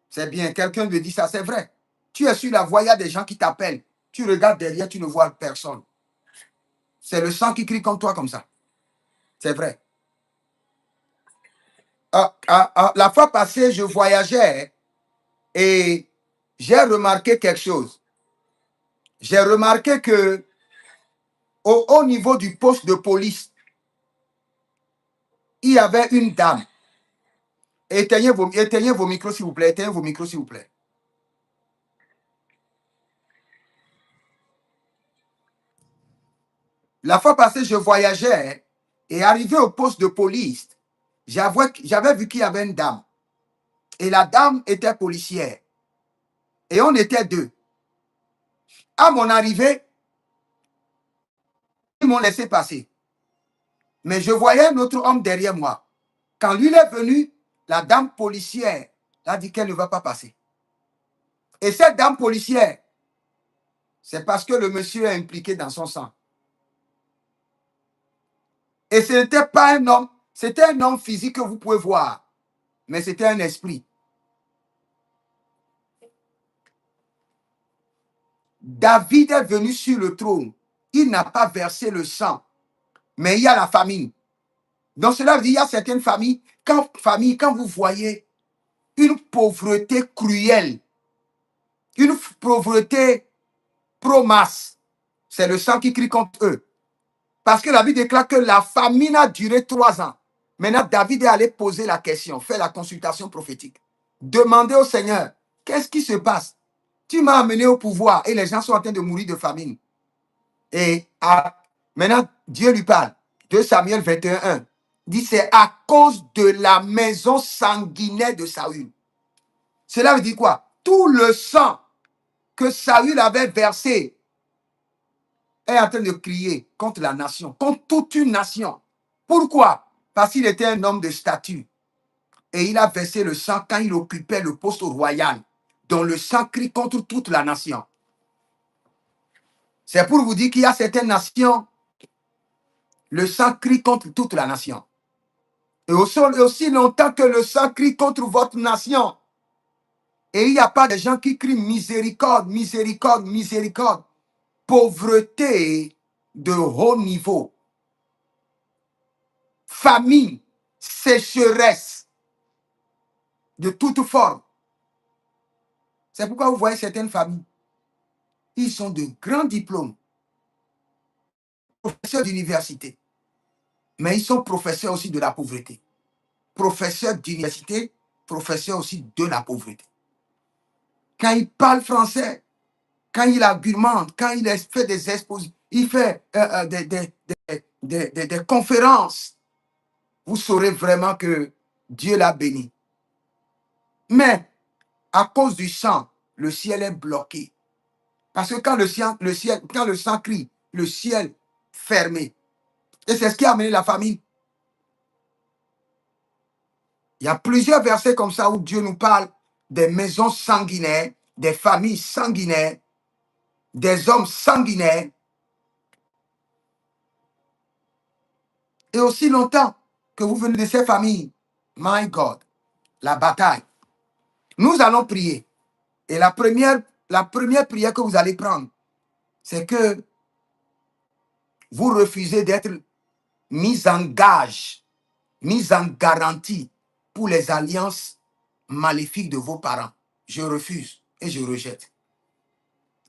C'est bien, quelqu'un me dit ça, c'est vrai. Tu es sur la voie, il y a des gens qui t'appellent. Tu regardes derrière, tu ne vois personne. C'est le sang qui crie comme toi, comme ça. C'est vrai. La fois passée, je voyageais et j'ai remarqué quelque chose. J'ai remarqué que au niveau du poste de police, il y avait une dame. Éteignez vos micros, s'il vous plaît. Éteignez vos micros, s'il vous plaît. La fois passée, je voyageais et arrivé au poste de police, j'avais vu qu'il y avait une dame. Et la dame était policière. Et on était 2. À mon arrivée, ils m'ont laissé passer. Mais je voyais un autre homme derrière moi. Quand lui est venu, la dame policière a dit qu'elle ne va pas passer. Et cette dame policière, c'est parce que le monsieur est impliqué dans son sang. Et ce n'était pas un homme, c'était un homme physique que vous pouvez voir, mais c'était un esprit. David est venu sur le trône. Il n'a pas versé le sang, mais il y a la famine. Donc cela veut dire qu'il y a certaines familles, quand vous voyez une pauvreté cruelle, une pauvreté pro-masse, c'est le sang qui crie contre eux. Parce que la Bible déclare que la famine a duré 3 ans. Maintenant, David est allé poser la question, faire la consultation prophétique. Demander au Seigneur, qu'est-ce qui se passe? Tu m'as amené au pouvoir et les gens sont en train de mourir de famine. Et maintenant, Dieu lui parle. 2 Samuel 21, dit c'est à cause de la maison sanguinaire de Saül. Cela veut dire quoi? Tout le sang que Saül avait versé est en train de crier contre la nation, contre toute une nation. Pourquoi? Parce qu'il était un homme de statut. Et il a versé le sang quand il occupait le poste royal, dont le sang crie contre toute la nation. C'est pour vous dire qu'il y a certaines nations, le sang crie contre toute la nation. Et aussi longtemps que le sang crie contre votre nation, et il n'y a pas de gens qui crient miséricorde, miséricorde, miséricorde, pauvreté de haut niveau, famine, sécheresse de toute forme. C'est pourquoi vous voyez certaines familles, ils ont de grands diplômes, professeurs d'université, mais ils sont professeurs aussi de la pauvreté. Professeurs d'université, professeurs aussi de la pauvreté. Quand ils parlent français, quand il argumente, quand il fait des expositions, il fait des conférences, vous saurez vraiment que Dieu l'a béni. Mais à cause du sang, le ciel est bloqué. Parce que quand quand le sang crie, le ciel fermé. Et c'est ce qui a amené la famine. Il y a plusieurs versets comme ça où Dieu nous parle des maisons sanguinaires, des familles sanguinaires, des hommes sanguinaires. Et aussi longtemps que vous venez de ces familles, my God, la bataille. Nous allons prier. Et la première prière que vous allez prendre, c'est que vous refusez d'être mis en gage, mis en garantie pour les alliances maléfiques de vos parents. Je refuse et je rejette.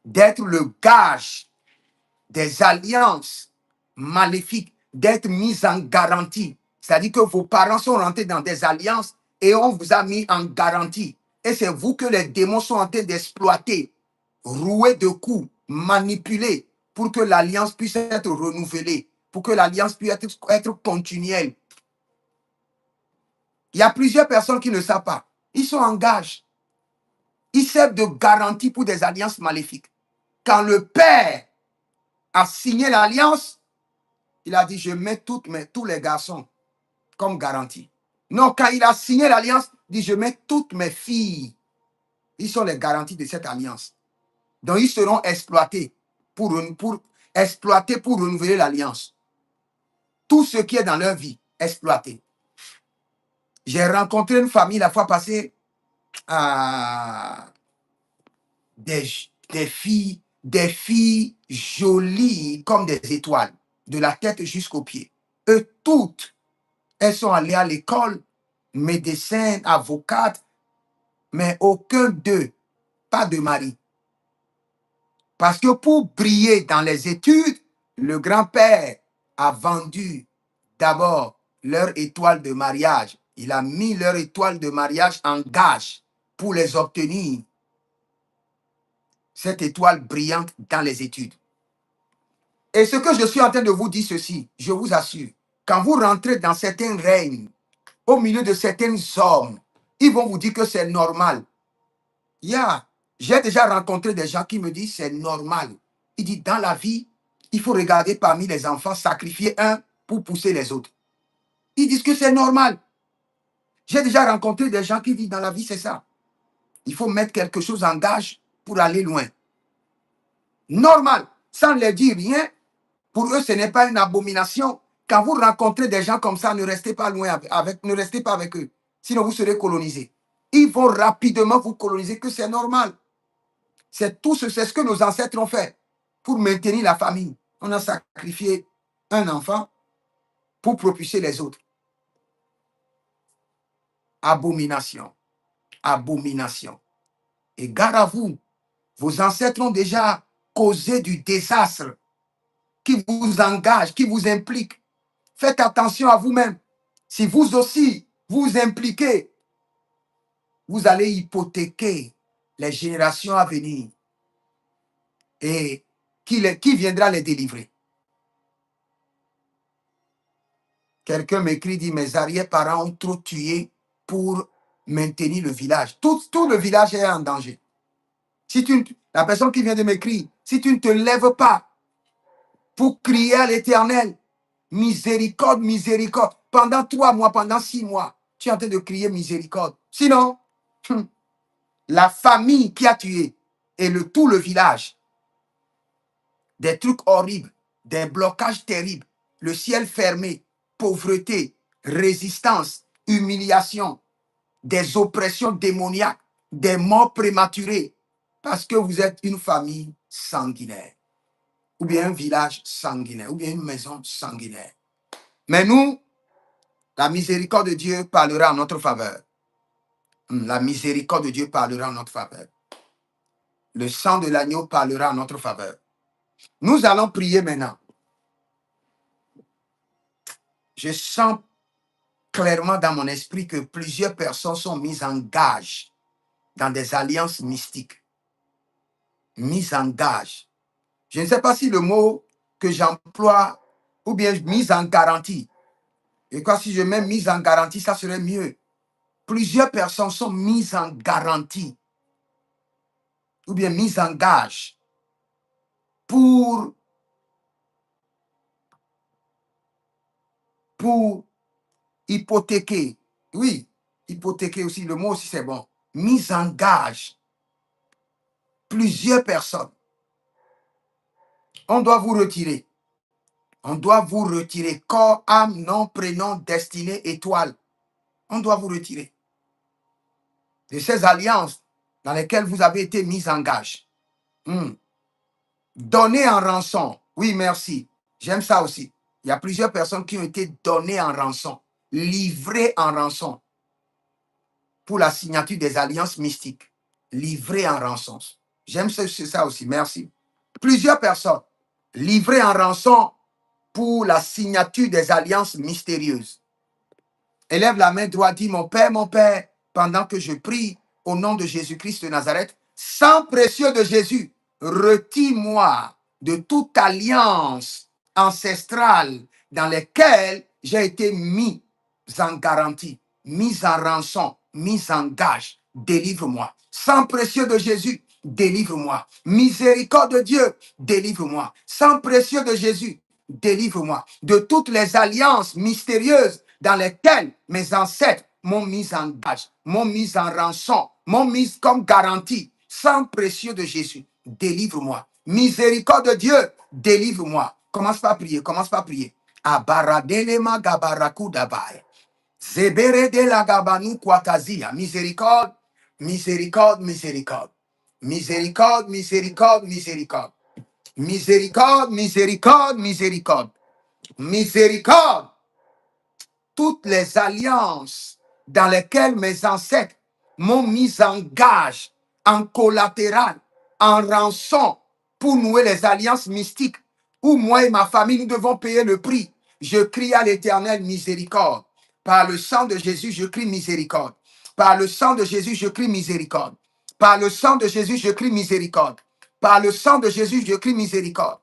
D'être le gage des alliances maléfiques, d'être mis en garantie. C'est-à-dire que vos parents sont rentrés dans des alliances et on vous a mis en garantie. Et c'est vous que les démons sont en train d'exploiter, rouer de coups, manipuler pour que l'alliance puisse être renouvelée, pour que l'alliance puisse être continuelle. Il y a plusieurs personnes qui ne savent pas. Ils sont en gage. Ils servent de garantie pour des alliances maléfiques. Quand le père a signé l'alliance, il a dit, je mets tous les garçons comme garantie. Non, quand il a signé l'alliance, il dit, je mets toutes mes filles. Ils sont les garanties de cette alliance. Donc, ils seront exploités pour renouveler l'alliance. Tout ce qui est dans leur vie, exploité. J'ai rencontré une famille la fois passée, des, des filles jolies comme des étoiles, de la tête jusqu'aux pieds. Eux toutes, elles sont allées à l'école, médecins, avocates, mais aucun d'eux, pas de mari. Parce que pour briller dans les études, le grand-père a vendu d'abord leur étoile de mariage. Il a mis leur étoile de mariage en gage pour les obtenir. Cette étoile brillante dans les études. Et ce que je suis en train de vous dire ceci, je vous assure, quand vous rentrez dans certains règnes, au milieu de certains hommes, ils vont vous dire que c'est normal. J'ai déjà rencontré des gens qui me disent c'est normal. Ils disent dans la vie, il faut regarder parmi les enfants, sacrifier un pour pousser les autres. Ils disent que c'est normal. J'ai déjà rencontré des gens qui disent dans la vie, c'est ça. Il faut mettre quelque chose en gage pour aller loin. Normal, sans leur dire rien. Pour eux, ce n'est pas une abomination. Quand vous rencontrez des gens comme ça, ne restez pas loin ne restez pas avec eux. Sinon, vous serez colonisés. Ils vont rapidement vous coloniser, que c'est normal. C'est ce que nos ancêtres ont fait pour maintenir la famille. On a sacrifié un enfant pour propulser les autres. Abomination. Abomination. Et gare à vous, vos ancêtres ont déjà causé du désastre qui vous engage, qui vous implique. Faites attention à vous-même. Si vous aussi vous impliquez, vous allez hypothéquer les générations à venir. Et qui viendra les délivrer? Quelqu'un m'écrit, dit, mes arrière-parents ont trop tué pour maintenir le village. Tout le village est en danger. La personne qui vient de m'écrire, si tu ne te lèves pas pour crier à l'Éternel, miséricorde, miséricorde, pendant 3 mois, pendant 6 mois, tu es en train de crier miséricorde. Sinon, la famille qui a tué et tout le village, des trucs horribles, des blocages terribles, le ciel fermé, pauvreté, résistance, humiliation, des oppressions démoniaques, des morts prématurées, parce que vous êtes une famille sanguinaire, ou bien un village sanguinaire, ou bien une maison sanguinaire. Mais nous, la miséricorde de Dieu parlera en notre faveur. La miséricorde de Dieu parlera en notre faveur. Le sang de l'agneau parlera en notre faveur. Nous allons prier maintenant. Je sens clairement dans mon esprit que plusieurs personnes sont mises en gage dans des alliances mystiques. Mises en gage. Je ne sais pas si le mot que j'emploie, ou bien mise en garantie. Et quand si je mets mise en garantie, ça serait mieux. Plusieurs personnes sont mises en garantie, ou bien mises en gage pour hypothéquer. Oui, hypothéquer aussi, le mot aussi c'est bon. Mise en gage. Plusieurs personnes. On doit vous retirer. On doit vous retirer. Corps, âme, nom, prénom, destinée, étoile. On doit vous retirer de ces alliances dans lesquelles vous avez été mis en gage. Donner en rançon. Oui, merci. J'aime ça aussi. Il y a plusieurs personnes qui ont été données en rançon, livrées en rançon pour la signature des alliances mystiques. Livrées en rançon. J'aime ça aussi. Merci. Plusieurs personnes livrées en rançon pour la signature des alliances mystérieuses. Élève la main droite, dit mon Père, pendant que je prie au nom de Jésus-Christ de Nazareth, sang précieux de Jésus, retire-moi de toute alliance ancestrale dans laquelle j'ai été mis en garantie, mis en rançon, mis en gage. Délivre-moi. Sang précieux de Jésus, délivre-moi. Miséricorde de Dieu, délivre-moi. Sang précieux de Jésus, délivre-moi de toutes les alliances mystérieuses dans lesquelles mes ancêtres m'ont mis en gage, m'ont mis en rançon, m'ont mis comme garantie. Sang précieux de Jésus, délivre-moi. Miséricorde de Dieu, délivre-moi. Commence pas à prier, commence pas à prier. Abaradelema gabaraku dabai. Zebere de la gabanu kwatazia. Miséricorde, miséricorde, miséricorde. Miséricorde, miséricorde, miséricorde. Miséricorde, miséricorde, miséricorde. Miséricorde. Toutes les alliances dans lesquelles mes ancêtres m'ont mis en gage, en collatéral, en rançon, pour nouer les alliances mystiques, où moi et ma famille, nous devons payer le prix. Je crie à l'Éternel miséricorde. Par le sang de Jésus, je crie miséricorde. Par le sang de Jésus, je crie miséricorde. Par le sang de Jésus, je crie miséricorde. Par le sang de Jésus, je crie miséricorde.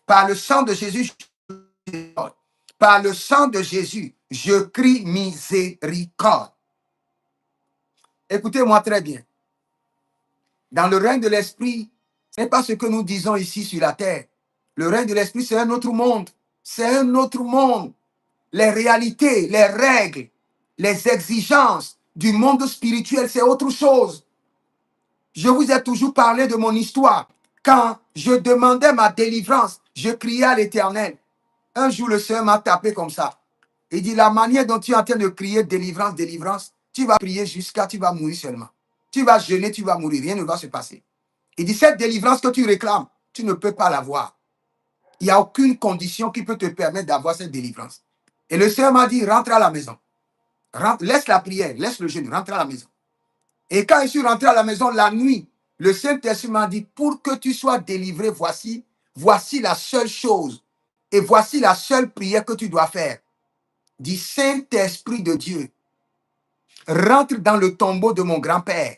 Par le sang de Jésus, je crie miséricorde. Par le sang de Jésus, je crie miséricorde. Écoutez-moi très bien. Dans le règne de l'esprit, ce n'est pas ce que nous disons ici sur la terre. Le règne de l'esprit, c'est un autre monde. C'est un autre monde. Les réalités, les règles, les exigences du monde spirituel, c'est autre chose. Je vous ai toujours parlé de mon histoire. Quand je demandais ma délivrance, je criais à l'Éternel. Un jour, le Seigneur m'a tapé comme ça. Il dit, la manière dont tu es en train de crier délivrance, délivrance, tu vas prier jusqu'à tu vas mourir seulement. Tu vas jeûner, tu vas mourir, rien ne va se passer. Il dit, cette délivrance que tu réclames, tu ne peux pas l'avoir. Il n'y a aucune condition qui peut te permettre d'avoir cette délivrance. Et le Seigneur m'a dit, rentre à la maison. Laisse la prière, laisse le jeûne, rentre à la maison. Et quand je suis rentré à la maison la nuit, le Saint-Esprit m'a dit, pour que tu sois délivré, voici la seule chose. Et voici la seule prière que tu dois faire. Dis, Saint-Esprit de Dieu, rentre dans le tombeau de mon grand-père.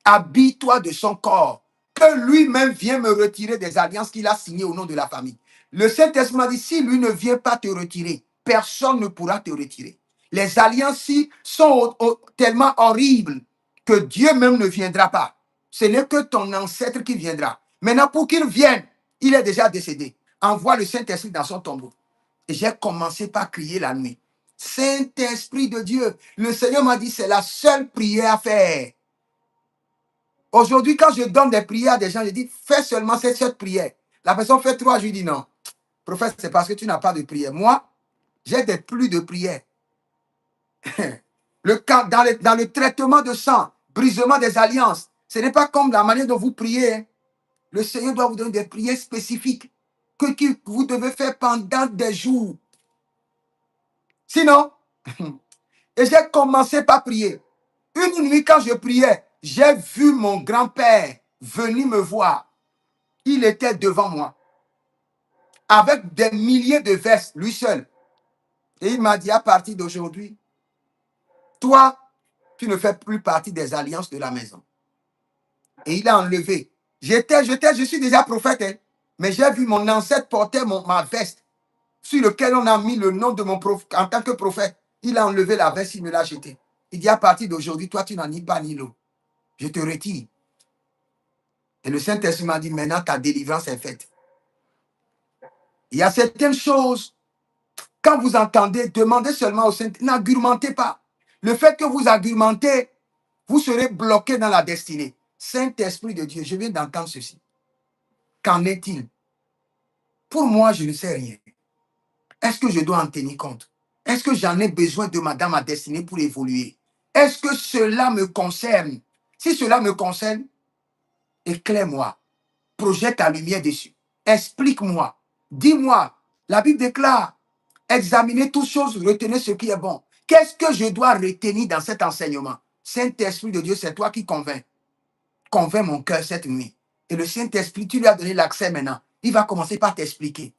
Habille-toi de son corps. Que lui-même vienne me retirer des alliances qu'il a signées au nom de la famille. Le Saint-Esprit m'a dit, si lui ne vient pas te retirer, personne ne pourra te retirer. Les alliances-ci sont tellement horribles que Dieu même ne viendra pas. Ce n'est que ton ancêtre qui viendra. Maintenant, pour qu'il vienne, il est déjà décédé. Envoie le Saint-Esprit dans son tombeau. Et j'ai commencé par crier la nuit. Saint-Esprit de Dieu, le Seigneur m'a dit, c'est la seule prière à faire. Aujourd'hui, quand je donne des prières à des gens, je dis, fais seulement cette prière. La personne fait 3 jours, je dis non. Prophète, c'est parce que tu n'as pas de prière. Moi, j'ai des pluies de prières. Dans le traitement de sang, brisement des alliances, ce n'est pas comme la manière dont vous priez. Le Seigneur doit vous donner des prières spécifiques que vous devez faire pendant des jours. Sinon, et j'ai commencé par prier. Une nuit, quand je priais, j'ai vu mon grand-père venir me voir. Il était devant moi, avec des milliers de vestes, lui seul. Et il m'a dit, à partir d'aujourd'hui, toi, tu ne fais plus partie des alliances de la maison. Et il a enlevé. Je suis déjà prophète. Hein. Mais j'ai vu mon ancêtre porter ma veste sur lequel on a mis le nom de mon prophète en tant que prophète. Il a enlevé la veste, il me l'a jeté. Il dit à partir d'aujourd'hui, toi, tu n'as ni pas ni l'eau. Je te retire. Et le Saint-Esprit m'a dit, maintenant, ta délivrance est faite. Il y a certaines choses, quand vous entendez, demandez seulement au Saint-Esprit, n'argumentez pas. Le fait que vous argumentez, vous serez bloqué dans la destinée. Saint-Esprit de Dieu, je viens d'entendre ceci. Qu'en est-il? Pour moi, je ne sais rien. Est-ce que je dois en tenir compte? Est-ce que j'en ai besoin dans ma destinée pour évoluer? Est-ce que cela me concerne? Si cela me concerne, éclaire-moi. Projette ta lumière dessus. Explique-moi. Dis-moi. La Bible déclare, examinez toutes choses, retenez ce qui est bon. Qu'est-ce que je dois retenir dans cet enseignement? Saint-Esprit de Dieu, c'est toi qui convainc. Convainc mon cœur cette nuit. Et le Saint-Esprit, tu lui as donné l'accès maintenant. Il va commencer par t'expliquer.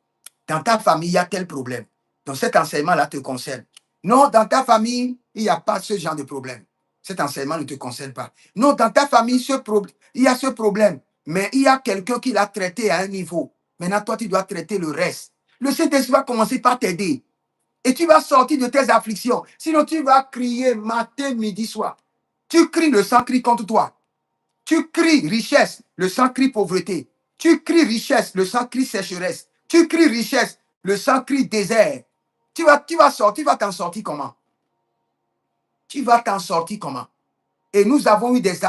Dans ta famille, il y a tel problème. Donc cet enseignement-là te concerne. Non, dans ta famille, il n'y a pas ce genre de problème. Cet enseignement ne te concerne pas. Non, dans ta famille, il y a ce problème. Mais il y a quelqu'un qui l'a traité à un niveau. Maintenant, toi, tu dois traiter le reste. Le Saint-Esprit va commencer par t'aider. Et tu vas sortir de tes afflictions. Sinon, tu vas crier matin, midi, soir. Tu cries, le sang crie contre toi. Tu cries richesse, le sang crie pauvreté. Tu cries richesse, le sang crie sécheresse. Tu cries richesse, le sang crie désert. Tu vas sortir, tu vas t'en sortir comment? Tu vas t'en sortir comment? Et nous avons eu des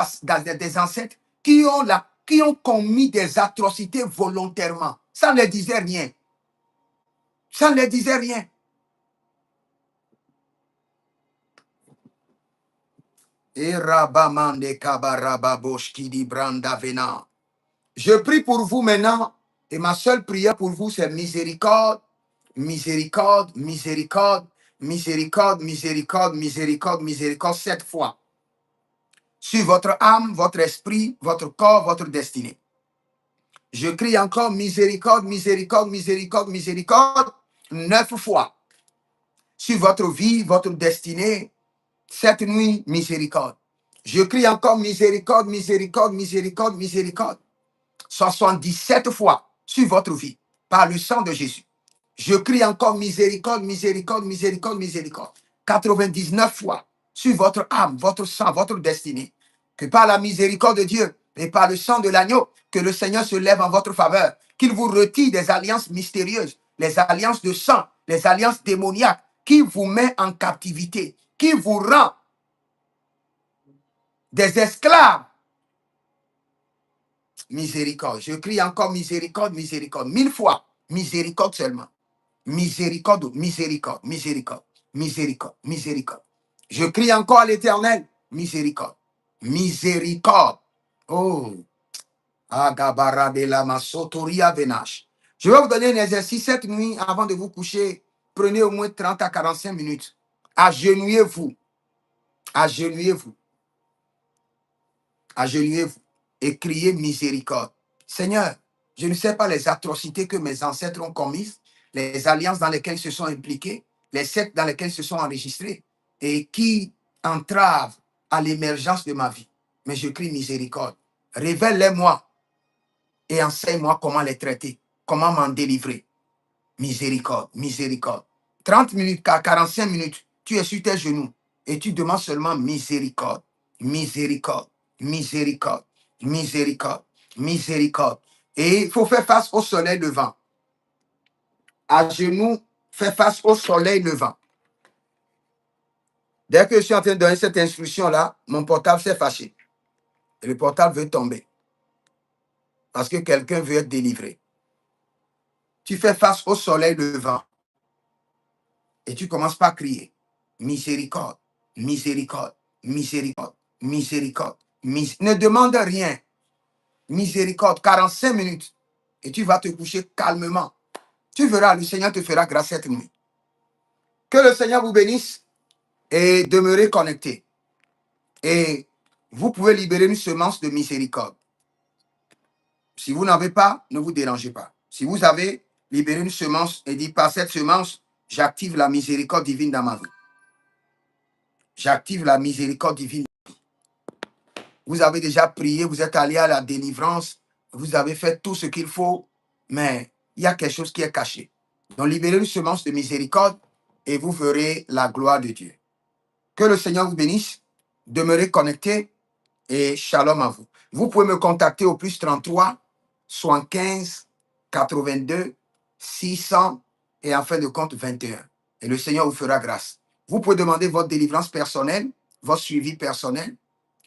ancêtres qui ont commis des atrocités volontairement. Ça ne les disait rien. Ça ne les disait rien. Je prie pour vous maintenant, et ma seule prière pour vous, c'est miséricorde, miséricorde, miséricorde, miséricorde, miséricorde, miséricorde, miséricorde, 7 fois. Sur votre âme, votre esprit, votre corps, votre destinée. Je crie encore miséricorde, miséricorde, miséricorde, miséricorde, 9 fois. Sur votre vie, votre destinée, cette nuit, miséricorde. Je crie encore miséricorde, miséricorde, miséricorde, miséricorde. 77 fois sur votre vie, par le sang de Jésus. Je crie encore miséricorde, miséricorde, miséricorde, miséricorde. 99 fois sur votre âme, votre sang, votre destinée. Que par la miséricorde de Dieu et par le sang de l'agneau, que le Seigneur se lève en votre faveur, qu'il vous retire des alliances mystérieuses, les alliances de sang, les alliances démoniaques, qui vous met en captivité, qui vous rend des esclaves. Miséricorde. Je crie encore miséricorde, miséricorde. 1000 fois. Miséricorde seulement. Miséricorde, miséricorde, miséricorde, miséricorde, miséricorde. Je crie encore à l'Éternel. Miséricorde. Miséricorde. Oh. Agabara de la masotoria venache. Je vais vous donner un exercice cette nuit avant de vous coucher. Prenez au moins 30 à 45 minutes. Agenouillez-vous. Agenouillez-vous. Agenouillez-vous et criez miséricorde. Seigneur, je ne sais pas les atrocités que mes ancêtres ont commises, les alliances dans lesquelles ils se sont impliqués, les sectes dans lesquelles ils se sont enregistrés et qui entravent à l'émergence de ma vie. Mais je crie miséricorde. Révèle-les-moi et enseigne-moi comment les traiter, comment m'en délivrer. Miséricorde, miséricorde. 30 minutes, 45 minutes, tu es sur tes genoux et tu demandes seulement miséricorde, miséricorde, miséricorde, miséricorde, miséricorde. Et il faut faire face au soleil levant. À genoux, faire face au soleil levant. Dès que je suis en train de donner cette instruction-là, mon portable s'est fâché. Et le portable veut tomber. Parce que quelqu'un veut être délivré. Tu fais face au soleil levant. Et tu commences par crier. Miséricorde, miséricorde, miséricorde, miséricorde. Ne demande rien. Miséricorde, 45 minutes. Et tu vas te coucher calmement. Tu verras, le Seigneur te fera grâce cette nuit. Que le Seigneur vous bénisse et demeurez connectés. Et vous pouvez libérer une semence de miséricorde. Si vous n'avez pas, ne vous dérangez pas. Si vous avez libéré une semence et dit par cette semence, j'active la miséricorde divine dans ma vie. J'active la miséricorde divine. Vous avez déjà prié, vous êtes allé à la délivrance, vous avez fait tout ce qu'il faut. mais il y a quelque chose qui est caché. Donc, libérez une semence de miséricorde et vous verrez la gloire de Dieu. Que le Seigneur vous bénisse. Demeurez connectés et shalom à vous. Vous pouvez me contacter au plus 33 75 82 600 et en fin de compte 21. Et le Seigneur vous fera grâce. Vous pouvez demander votre délivrance personnelle, votre suivi personnel,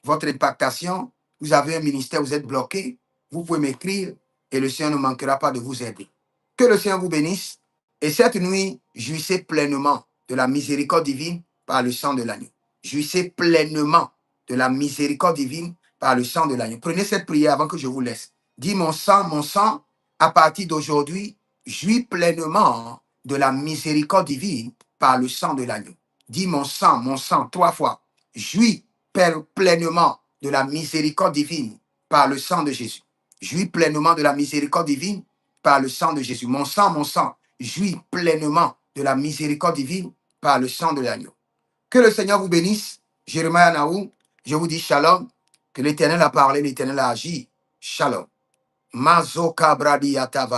votre impactation. Vous avez un ministère, vous êtes bloqué. Vous pouvez m'écrire et le Seigneur ne manquera pas de vous aider. Que le Seigneur vous bénisse. Et cette nuit, jouissez pleinement de la miséricorde divine par le sang de l'agneau. Jouissez pleinement de la miséricorde divine par le sang de l'agneau. Prenez cette prière avant que je vous laisse. Dis mon sang, à partir d'aujourd'hui, jouis pleinement de la miséricorde divine par le sang de l'agneau. Dis mon sang, 3 fois. Jouis pleinement de la miséricorde divine par le sang de Jésus. Jouis pleinement de la miséricorde divine par le sang de Jésus. Mon sang, jouis pleinement de la miséricorde divine par le sang de l'agneau. Que le Seigneur vous bénisse. Jérémie Naou, je vous dis shalom. Que l'Éternel a parlé, l'Éternel a agi. Shalom. Mazo Kabradi Atava.